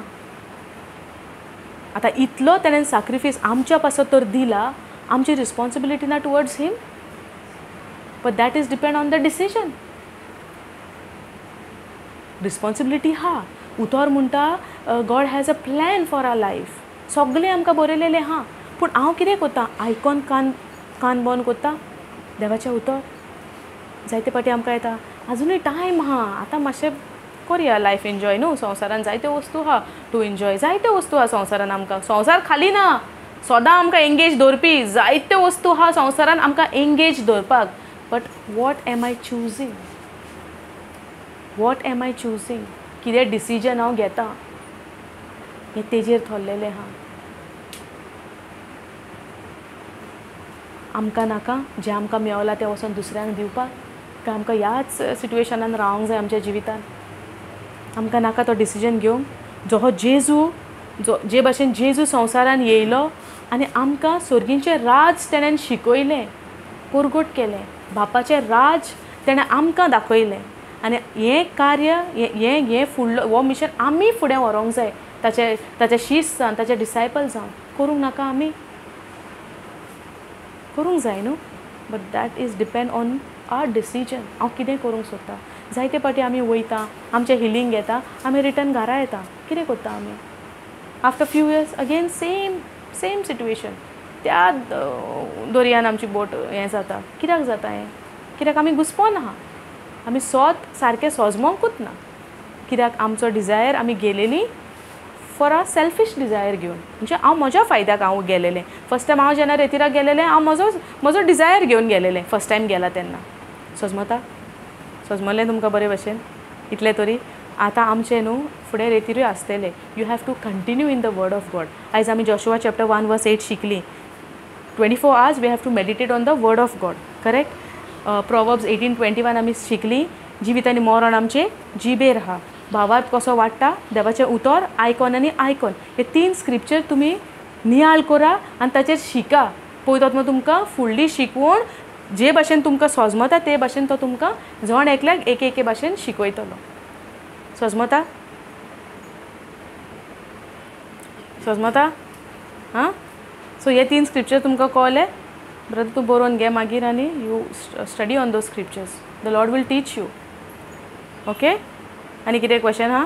आतां इतलो तेणेन सॅक्रिफायस आमच्या पासत तर दिला आमची रिस्पॉन्सिबिलिटी ना towards him but that is depend on the decision. Responsibility हा. उतर म्हणटा God has a plan for our life. सगळें आमकां बरयलेलें आहा. पूण हांव कितें करतां आयकोन कान कान बंद कोत्ता देवाचें उतर जायते पाटी आमकां येता आजुनूय टायम आहा आतां मातशें करया लायफ एन्जॉय न्हू संवसारान जायत्यो वस्तू आहा टू एन्जॉय जायत्यो वस्तू आहा संवसारान आमकां संवसार खाली ना सदां आमकां एंगेज दवरपी जायत्यो वस्तू आहा संवसारान आमकां एंगेज दवरपाक but what am I choosing what am I choosing कितें डिसिजन हांव घेता हें तेजेर थरलेलें आहा आमकां नाका जें आमकां मेवलां तें वचोन दुसऱ्यांक दिवपाक काय आमकां ह्याच सिट्युएशनान रावंक जाय आमच्या जिवितान आमकां नाका तो डिसिजन घेवंक जो हो जेजू जे भाशेन जेजू संवसारान येयलो आनी आमकां सर्गींचें राज तेणेन शिकयलें परगट केलें बापाचें राज तेणें आमकां दाखयलें आनी हें कार्य हें फुडलो हो मिशन आमी फुडें व्हरोंक जाय ताचे शिश्य जावन ताचे डिसायपल जावन करूंक नाका आमी करूंक जाय न्हू but that is depend on our decision हांव कितें करूंक सोदता जायते पाटी आमी वयता आमचें हिलींग घेता आमी रिटर्न घरा येता कितें करता आमी after few years again same situation त्या दर्यान आमची बोट हें जाता कित्याक जाता हें कित्याक आमी घुस्पोन आहा आमी सारकें सोजमोंकूच ना कित्याक आमचो डिजायर आमी गेलेलीं फॉर अ सेल्फीश डिजायर घेवन म्हणजे हांव म्हज्या फायद्याक हांव गेलेलें फस्ट टायम हांव जेन्ना रेतिराक गेलेलें हांव म्हजो डिजायर घेवन गेलेलें फस्ट टायम गेलां तेन्ना सोजमलें तुमकां बरे भशेन इतलें तरी आतां आमचें न्हू फुडें रेतिरूय आसतलें you have to continue in the word of God आयज आमी जोशुआ चॅप्टर 1 वर्स 8 शिकलीं 24 hours we have to meditate on the word of God correct Proverbs 18:21 आमी शिकलीं जिवीत आनी मरण आमचे जिबेर आहा भावार्थ कसो वाडटा देवाचें उतर आयकॉन आनी आयकॉन हे 3 स्क्रिप्चर तुमी नियाळ करा आनी ताचेर शिका पळयतो तुमकां फुडली शिकवण जे भाशेन तुमकां सोजमता ते भाशेन तो तुमकां जण एकल्याक एक भाशेन शिकयतलो सोजमता हां सो हे 3 स्क्रिप्चर तुमकां कळले ब्रदर तूं बरोवन घे मागीर आनी you study on those scriptures the Lord will teach you okay आनी कितें क्वेश्चन आहा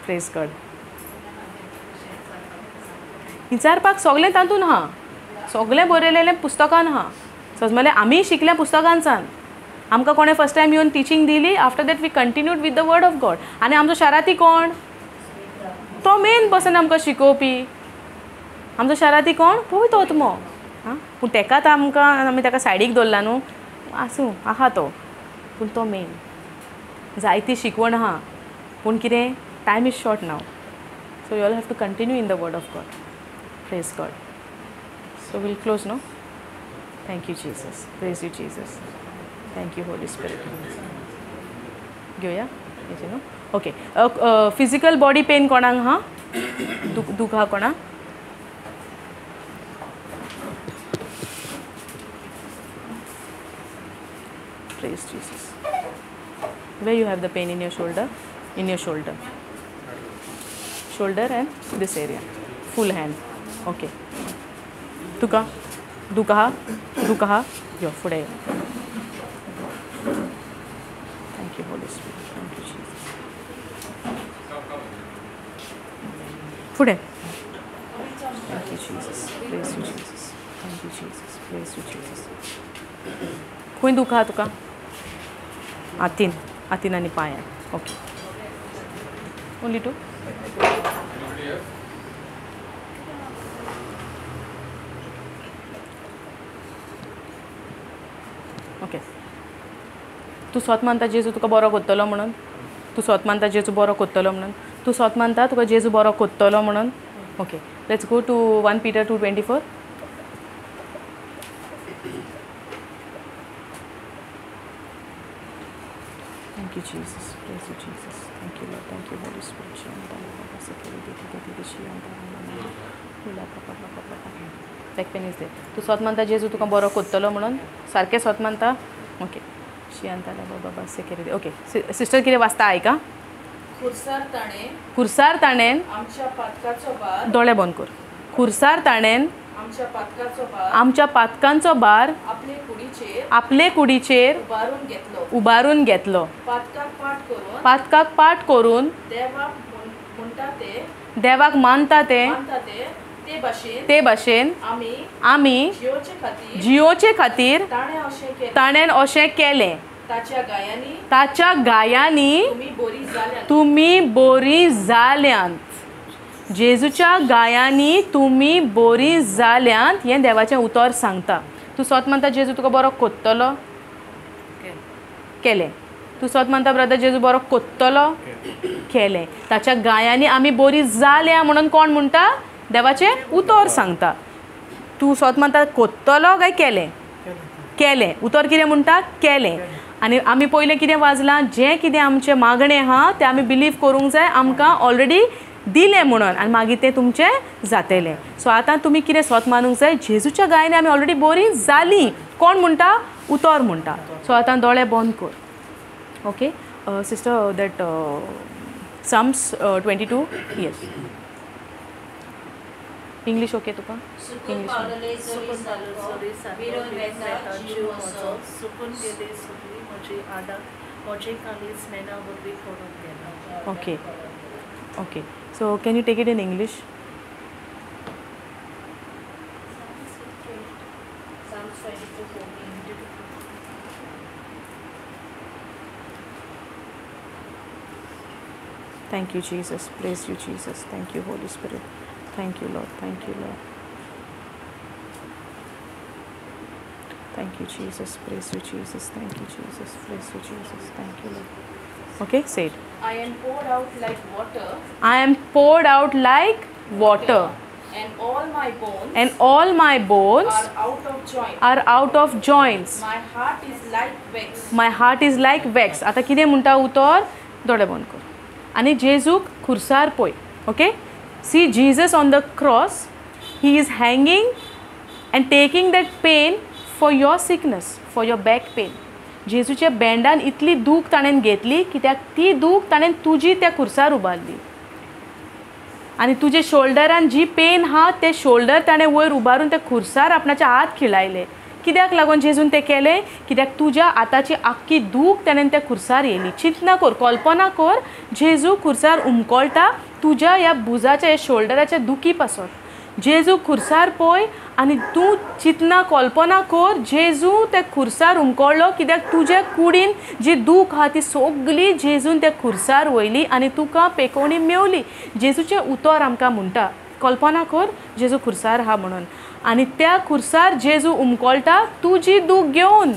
प्रेज गॉड विचारपाक सगलें तातूंत आहा सगलें बरयलेलें पुस्तकान आहा समजलें आमी शिकल्या पुस्तकांसान आमकां कोणें फस्ट टायम येवन टिचींग दिली after that we continued with the word of God आनी आमचो शाराती कोण तो मेन पर्सन आमकां शिकोवपी आमचो शाराती कोण पवित्र आत्मो हां पूण तेकाच आमकां आमी ताका सायडीक दवरला न्हू आसूं आहा तो पूण तो मेन जायती शिकवण आहा पूण कितें time is short now so you all have to continue in the word of God praise God so will close no thank you Jesus praise you Jesus thank you Holy Spirit घेवया हेजे न्हू okay physical body pain कोणाक आहा दूख आहा कोणाक Praise Jesus. Where you have the pain in your shoulder? In your shoulder. Shoulder and this area. Full hand. Okay. Duka. Yo, fude. Thank you, Holy Spirit. Thank you, Jesus. Fude. Thank you, Jesus. Praise you, Jesus. Thank you, Jesus. Praise you, Jesus. खंय दुखा तुका हातीन आनी पांयान okay only two okay तूं स्वत मानता जेजू तुका बरो कोत्तलो म्हणून तूं स्वत मानता जेजू बरो कोत्तलो म्हणून तूं स्वत मानता तुका जेजू बरो कोत्तलो म्हणून okay let's go to 1 Peter 2:24 Thank you, Jesus. Praise you, Jesus. Thank you, Lord. Thank you, Holy Spirit. Back pain is there. तू स्वत मानता जेजू तुका बरो कोत्तलो म्हणून सारकें स्वत मानता ओके शियांताला बाबा सेक्युरिटी ओके सिस्टर कितें वाचता आयका खुर्सार ताणेन आमच्या पातकाचो भार दोळे बंद कर खुर्सार ताणेन आमच्या पातकांचो भार आपले कुडीचेर उबारून घेतलो पातकाक पाठ करून देवाक मानता ते ते भाशेन आमी जियोचे खातीर ताणें अशें केलें. ताच्या गायांनी तुमी बरी जाल्यांत. जेजूच्या गायांनी तुमी बरी जाल्यांत हें देवाचें उतर सांगता. तूं स्वत म्हणटा जेजू तुका बरो कोत्तलो, केलें. तूं स्वत म्हणटा ब्रदर जेजू बरो कोत्तलो, केलें. ताच्या गायांनी आमी बरी जाल्या म्हणून कोण म्हणटा? देवाचें उतर सांगता. तूं स्वत म्हणटा कोत्तलो काय केलें? केलें. उतर कितें म्हणटा? केलें. आनी आमी पयलें कितें वाजलां? जें कितें आमचें मागणें आहा तें आमी बिलीव करूंक जाय आमकां ऑलरेडी दिलें म्हणून, आनी मागीर तें तुमचें जातलें. सो आतां तुमी कितें स्वत मानूंक जाय? जेजूच्या गायांनी आमी ऑलरेडी बरी जालीं. कोण म्हणटा? उतर म्हणटा. सो आतां दोळे बंद कर. Okay sister that Psalms 22 yes. English okay तुका? सुकून गेली सगळी म्हजी आदार, म्हजे काळीज नेना बरी करून गेला. Okay okay so can you take it in English? Thank you, Jesus. Praise you, Jesus. Thank you, Holy Spirit. Thank you, Lord. Thank you, Lord. Thank you, Jesus. Praise you, Jesus. Thank you, Jesus. Praise you, Jesus. Thank you, Lord. Okay, say it. I am poured out like water. I am poured out like water. And all my bones And all my bones are out of joint. are out of joints. My heart is like wax. My heart is like wax. आता कितें म्हणटा उतर? दोळे बंद कर. आनी जेजूक खुर्सार पळय. Okay see Jesus on the cross. He is hanging and taking that pain for your sickness, for your back pain. जेजूच्या बँडान इतली दूख ताणें घेतली कित्याक ती दूख ताणें तुजी त्या खुर्सार उबारली. आनी तुजे शोल्डरान जी पेन आहा ते शोल्डर ताणें वयर उबारून ते खुर्सार आपणाचे हात खिळायले. कित्याक लागून जेजून तें केलें? कित्याक तुज्या आतांची आख्खी दूख ताणें त्या खुर्सार येयली. चिंतना कर, कल्पना कर, जेजू खुर्सार उमकोळटा तुज्या ह्या बुजाच्या ह्या शोल्डराच्या दुखी पासून. जेजू खुर्सार पळय आनी तूं चिंतना कल्पना कर जेजू ते खुर्सार उमकोळ्ळो कित्याक तुज्या कुडीन जी दूख आहा ती सगळी जेजून त्या खुर्सार वयली आनी तुका पेकोवणी मेवली. जेजूचें उतर आमकां म्हणटा, कल्पना कर जेजू खुर्सार आहा म्हणून, आनी त्या खुर्सार जेजू उमकोळटा तुजी दूख घेवन.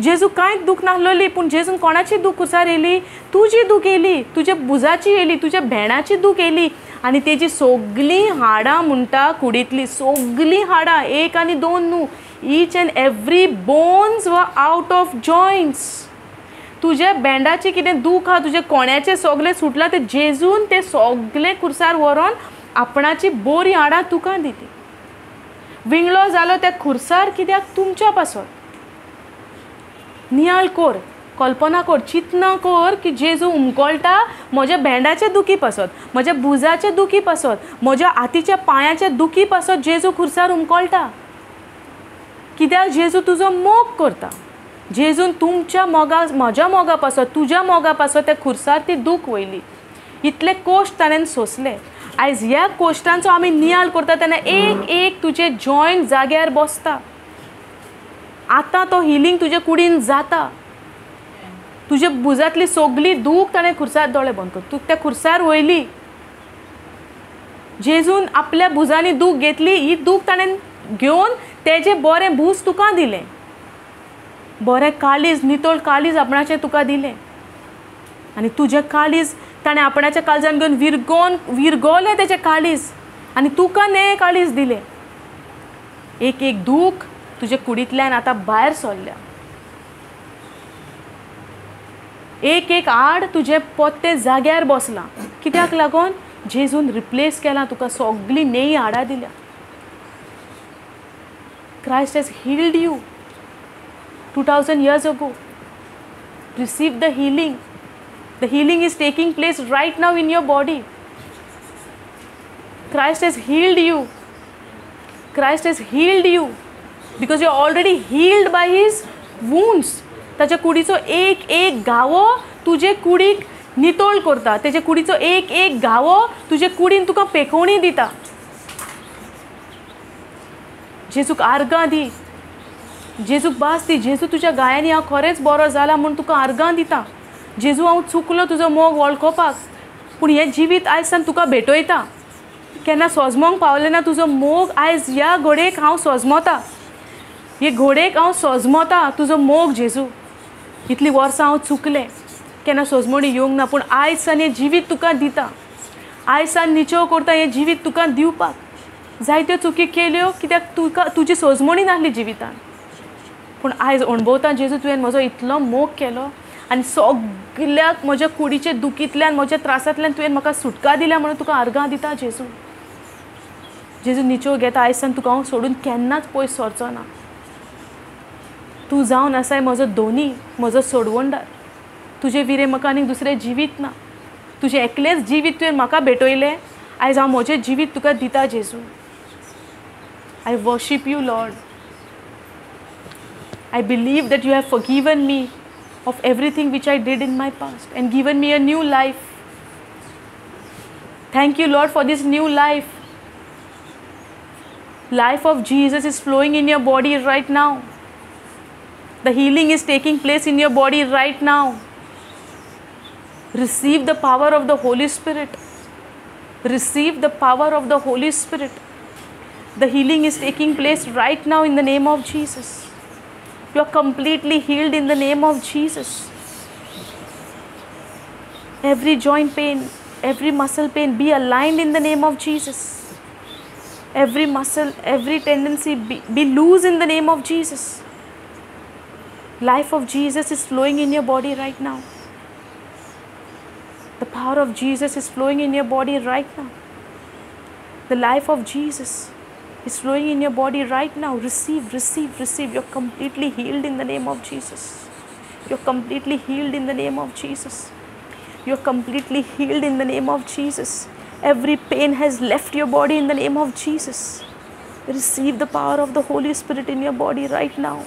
जेजू कांयच दूख नासलोली पूण जेजून कोणाची दूख खुर्सार येयली? तुजी दूख येयली, तुज्या बुजाची येयली, तुज्या भेणाची दूख येयली. आनी तेजी सगळीं हाडां म्हणटा कुडींतली सगळीं हाडां, एक आनी दोन न्हू, each and every bones were out of joints. तुज्या बँडाची कितें दूख आहा, तुजे कोण्याचें सगळें सुटलां तें जेजून तें सगळें खुर्सार व्हरोन आपणाची बरी हाडां तुका दिली. विंगलो जालो त्या खुर्सार कित्याक? तुमच्या पासून. नियाळ कर, कल्पना कर, चिंतना कर की जेजू उमकोळटा म्हज्या बँडाच्या दुखी पासून, म्हज्या बुजाच्या दुखी पासून, म्हज्या हातीच्या पांयाच्या दुखी पासून जेजू खुर्सार उमकोळटा. कित्याक? जेजू तुजो मोग करता. जेजून तुमच्या मोगा, म्हज्या मोगा पासून, तुज्या मोगा पासून त्या खुर्सार ती दूख वयली. इतले कोश्ट ताणें सोंसले. आयज ह्या कोश्टांचो आमी नियाळ करता तेन्ना एक एक तुजे जॉयंट जाग्यार बसता. आतां तो हिलींग तुजे कुडीन जाता. तुजे बुजांतली सगळी दूख ताणें खुर्सार, दोळे बंद कर, तूं त्या खुर्सार वयली. जेजून आपल्या बुजांनी दूख घेतली, ही दूख ताणें घेवन तेजें बरें भूज तुका दिलें. बरें काळीज, नितळ काळीज आपणाचें तुका दिलें. आनी तुजें काळीज ताणें आपणाच्या काळजान घेवन विरगोवलें तेजें काळीज आनी तुका नें काळीज दिलें. एक एक दूख तुजे कुडींतल्यान आतां भायर सरल्या. एक एक हाड तुजे पोत्ते जाग्यार बसलां. कित्याक लागून? जेजून रिप्लेस केलां तुका, सगळीं नेई हाडां दिल्या. Christ has healed you 2000 years ago. Receive the healing. The healing is taking place right now in your body. Christ has healed you. Christ has healed you because you are already healed by his wounds. ताच्या कुडीचो एक एक घावो तुजे कुडीक नितळ करता. तेजे कुडीचो एक एक घावो तुजे कुडीन तुका पेकोवणी दिता. जेजूक आर्गां दी, जेजूक बास दी. जेजू तुज्या गायांनी हांव खरेंच बरो जाला म्हूण तुका आर्गां दिता. जेजू हांव चुकलो तुजो मोग वळखोवपाक, पूण हें जिवीत आयज सान तुका भेटयता. केन्ना सोजमोंक पावलें ना तुजो मोग, आयज ह्या घोडेक हांव सोजमोता. हे घोडेक हांव सोजमोता तुजो मोग जेजू. इतलीं वर्सां हांव चुकलें, केन्ना सोजमोणी येवंक ना, पूण आयज सान हें जिवीत तुका दिता. आयज सान निचोव करता हें जिवीत तुका दिवपाक. जायत्यो चुकी केल्यो कित्याक तुका तुजी सोजमोणी नासली जिवितान, पूण आयज अणभवता जेजू तुवें म्हजो इतलो मोग केलो आनी सगळ्याक म्हज्या कुडीचे दुखींतल्यान, म्हज्या त्रासांतल्यान तुवें म्हाका सुटका दिल्या म्हणून तुका आर्गां दिता जेजू. जेजू निचोव घेता. आयज सान तुका हांव सोडून केन्नाच पयस सरचो ना. तूं जावन आसाय म्हजो दोनी, म्हजो सोडवणदार. तुजे विरे म्हाका आनीक दुसरें जिवीत ना. तुजें एकलेंच जिवीत तुवें म्हाका भेटयलें. आयज हांव म्हजें जिवीत तुका दिता जेजू. I worship you Lord. I believe that you have forgiven me of everything which I did in my past and given me a new life. Thank you, Lord, for this new life. Life of Jesus is flowing in your body right now. The healing is taking place in your body right now. Receive the power of the Holy Spirit. Receive the power of the Holy Spirit. The healing is taking place right now in the name of Jesus. You are completely healed in the name of Jesus. Every joint pain, every muscle pain be aligned in the name of Jesus. Every muscle, every tendency be loose in the name of Jesus. Life of Jesus is flowing in your body right now. The power of Jesus is flowing in your body right now. The life of Jesus is flowing in your body right now. Receive, receive, receive. You're completely healed in the name of Jesus. You're completely healed in the name of Jesus. You're completely healed in the name of Jesus. Every pain has left your body in the name of Jesus. Receive the power of the Holy Spirit in your body right now.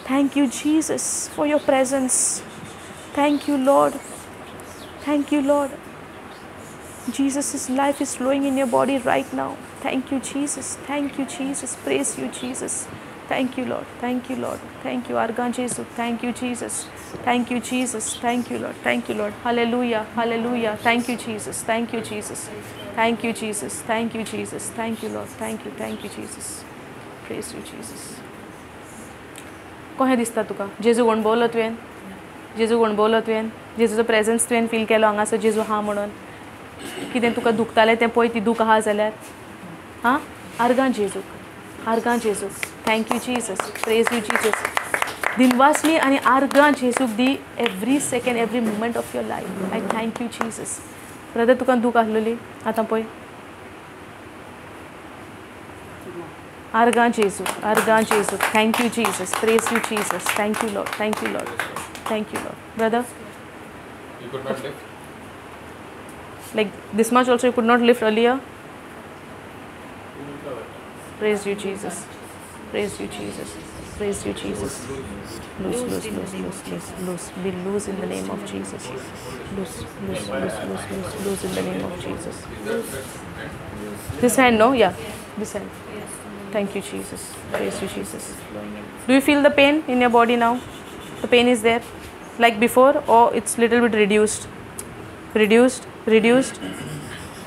Thank you, Jesus, for your presence. Thank you, Lord. Thank you, Lord. Jesus' life is flowing in your body right now. Thank you, Jesus. Thank you, Jesus. Praise you, Jesus. Thank you, Lord. Thank you, Lord. Thank you, Argan Jesus. Thank you, Jesus. Thank you, Jesus. Thank you, Lord. Thank you, Lord. Hallelujah. Hallelujah. Thank you, Jesus. Thank you, Jesus. Thank you, Jesus. Thank you, Jesus. Thank you, Lord. Thank you. Thank you, Jesus. Praise you, Jesus. कशें दिसता तुका? जेजू अणभवलो तुवें? जेजू अणभवलो तुवें? जेजूचो presence तुवें feel केलो हांगासर जेजू हा म्हणून? कितें तुका दुखतालें तें पळय ती दूख आहा जाल्यार हां आर्गां जेजूक, आर्गां जेजूक. Thank you Jesus. Praise you Jesus. दिनवासली आनी आर्गां जेजूक दी every second every moment of your life. I thank you Jesus. Brother तुका दूख आसलेली आतां पळय आर्गां जेजूक, आर्गां जेजूक. Thank you Jesus. Praise you Jesus. Thank you Lord. Thank you Lord. Thank you Lord. Brother You could not lift? like this much also you could not lift earlier? Praise you, Jesus. Praise you, Jesus. Praise you, Jesus. Loose, loose, loose, loose, loose, loose. Be loose in the name of Jesus. Loose, loose, loose, loose, loose, loose in the name of Jesus. This hand, no? Yeah, this hand. Thank you, Jesus. Praise you, Jesus. Do you feel the pain in your body now? The pain is there, like before, or it's little bit reduced? Reduced, reduced.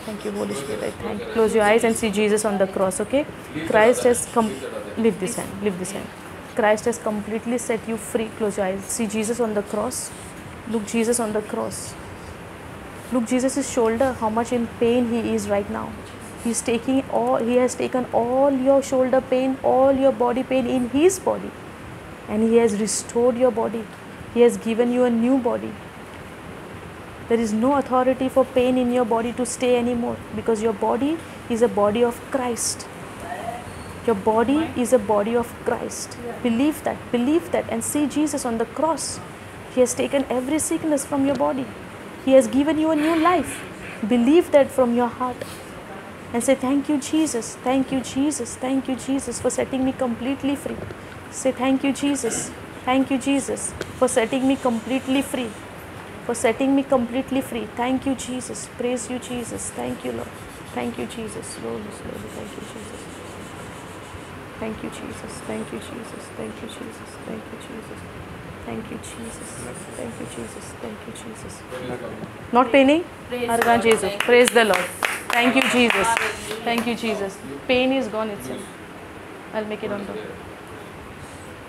Thank you, Holy Spirit. I thank you. Close your eyes and see Jesus on the cross, okay? Christ has come. Lift this hand. Lift this hand. Christ has completely set you free. Close your eyes. See Jesus on the cross. Look Jesus on the cross. Look Jesus' shoulder. How much in pain he is right now. He's taking all. He has taken all your shoulder pain, all your body pain in his body, and he has restored your body. He has given you a new body. There is no authority for pain in your body to stay anymore, because your body is a body of Christ. Your body is a body of Christ. Believe that and see Jesus on the cross. He has taken every sickness from your body. He has given you a new life. Believe that from your heart and say, thank you, Jesus. Thank you, Jesus. Thank you, Jesus, for setting me completely free. Say, thank you, Jesus. Thank you, Jesus, for setting me completely free. For setting me completely free. Thank you, Jesus. Praise you, Jesus. Thank you, Lord. Thank you, Jesus. Slowly, slowly. Thank you, Jesus. Thank you, Jesus. Thank you, Jesus. Thank you, Jesus. Thank you, Jesus. Thank you, Jesus. Thank you, Jesus. Thank you, Jesus. Pain is coming. Not paining? Praise Arga God. Jesus. Thank you, Praise the Jesus. Lord. Thank you, Jesus. Hallelujah. Thank you, Jesus. Pain is gone itself. I'll make it What on is top. there?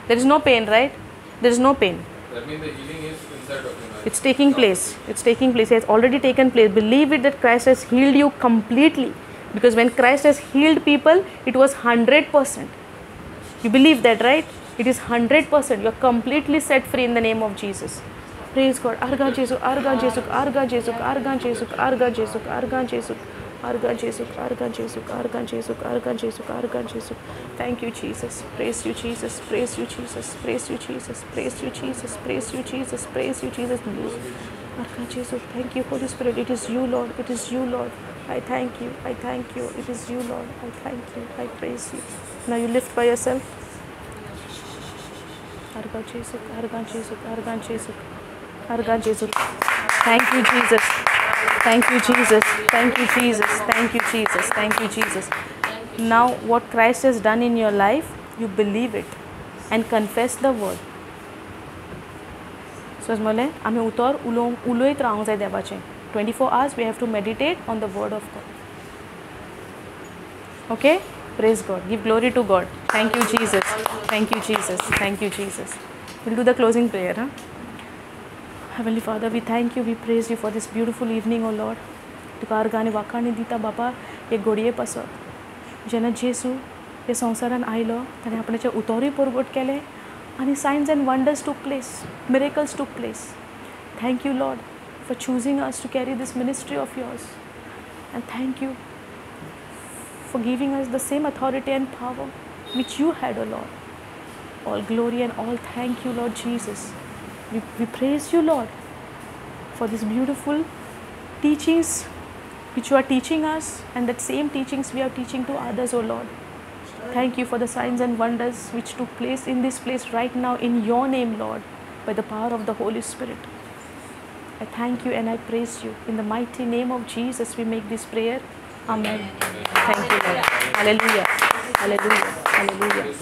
There is no pain, right? There is no pain. That means the healing is inside of you now. It's taking place. It's taking place. It's already taken place. Believe it that Christ has healed you completely. Because when Christ has healed people, it was 100%. You believe that, right? It is 100%. You are completely set free in the name of Jesus. Praise God. Arga Jesu, Arga Jesu, Arga Jesu, Arga Jesu, Arga Jesu, Arga Jesu, Arga Jesu, Arga Jesu, Arga Jesu, Arga Jesu, Arga Jesu. Thank you, Jesus. Praise you, Jesus. Praise you, Jesus. Praise you, Jesus. Praise you, Jesus. Praise you, Jesus. Praise you, Jesus. Arga Jesu. Thank you, Holy Spirit. It is you, Lord. It is you, Lord. I thank you. I thank you. It is you, Lord. I thank you. I praise you. Now you lift by yourself. Arga Jesu, Arga Jesu, Arga Jesu, Arga Jesu. Thank you, Jesus. Thank you, Jesus. Thank you, Jesus. Thank you, Jesus. Thank you, Jesus. Now, what Christ has done in your life, you believe it and confess the word. So, as mole, आमी उतर उलोयत रावंक जाय देवाचें. 24 hours we have to meditate on the word of God. Okay? Praise God. Give glory to God. Thank you, Jesus. Thank you, Jesus. Thank you, Jesus. We'll do the closing prayer. Huh? Heavenly Father, we thank you, we praise you for this beautiful evening, O Lord. तुका अर्गांनी वाखाणी दिता बापा हे घडये पासत जेन्ना जेसू हे संवसारान आयलो ताणें आपणाचें उतोरूय परगट केलें आनी सायन्स एंड वंडर्स टूक प्लेस, मिरेकल्स टूक place. Thank you, Lord, for choosing us to carry this ministry of yours. And thank you for giving us the same authority and power which you had, O Lord. All glory and all thank you, Lord Jesus. We praise you, Lord, for these beautiful teachings which you are teaching us, and that same teachings we are teaching to others, O Lord. Thank you for the signs and wonders which took place in this place right now in your name, Lord, by the power of the Holy Spirit. I thank you and I praise you. In the mighty name of Jesus, we make this prayer. Amen. Thank you, Lord. Hallelujah. Hallelujah. Hallelujah.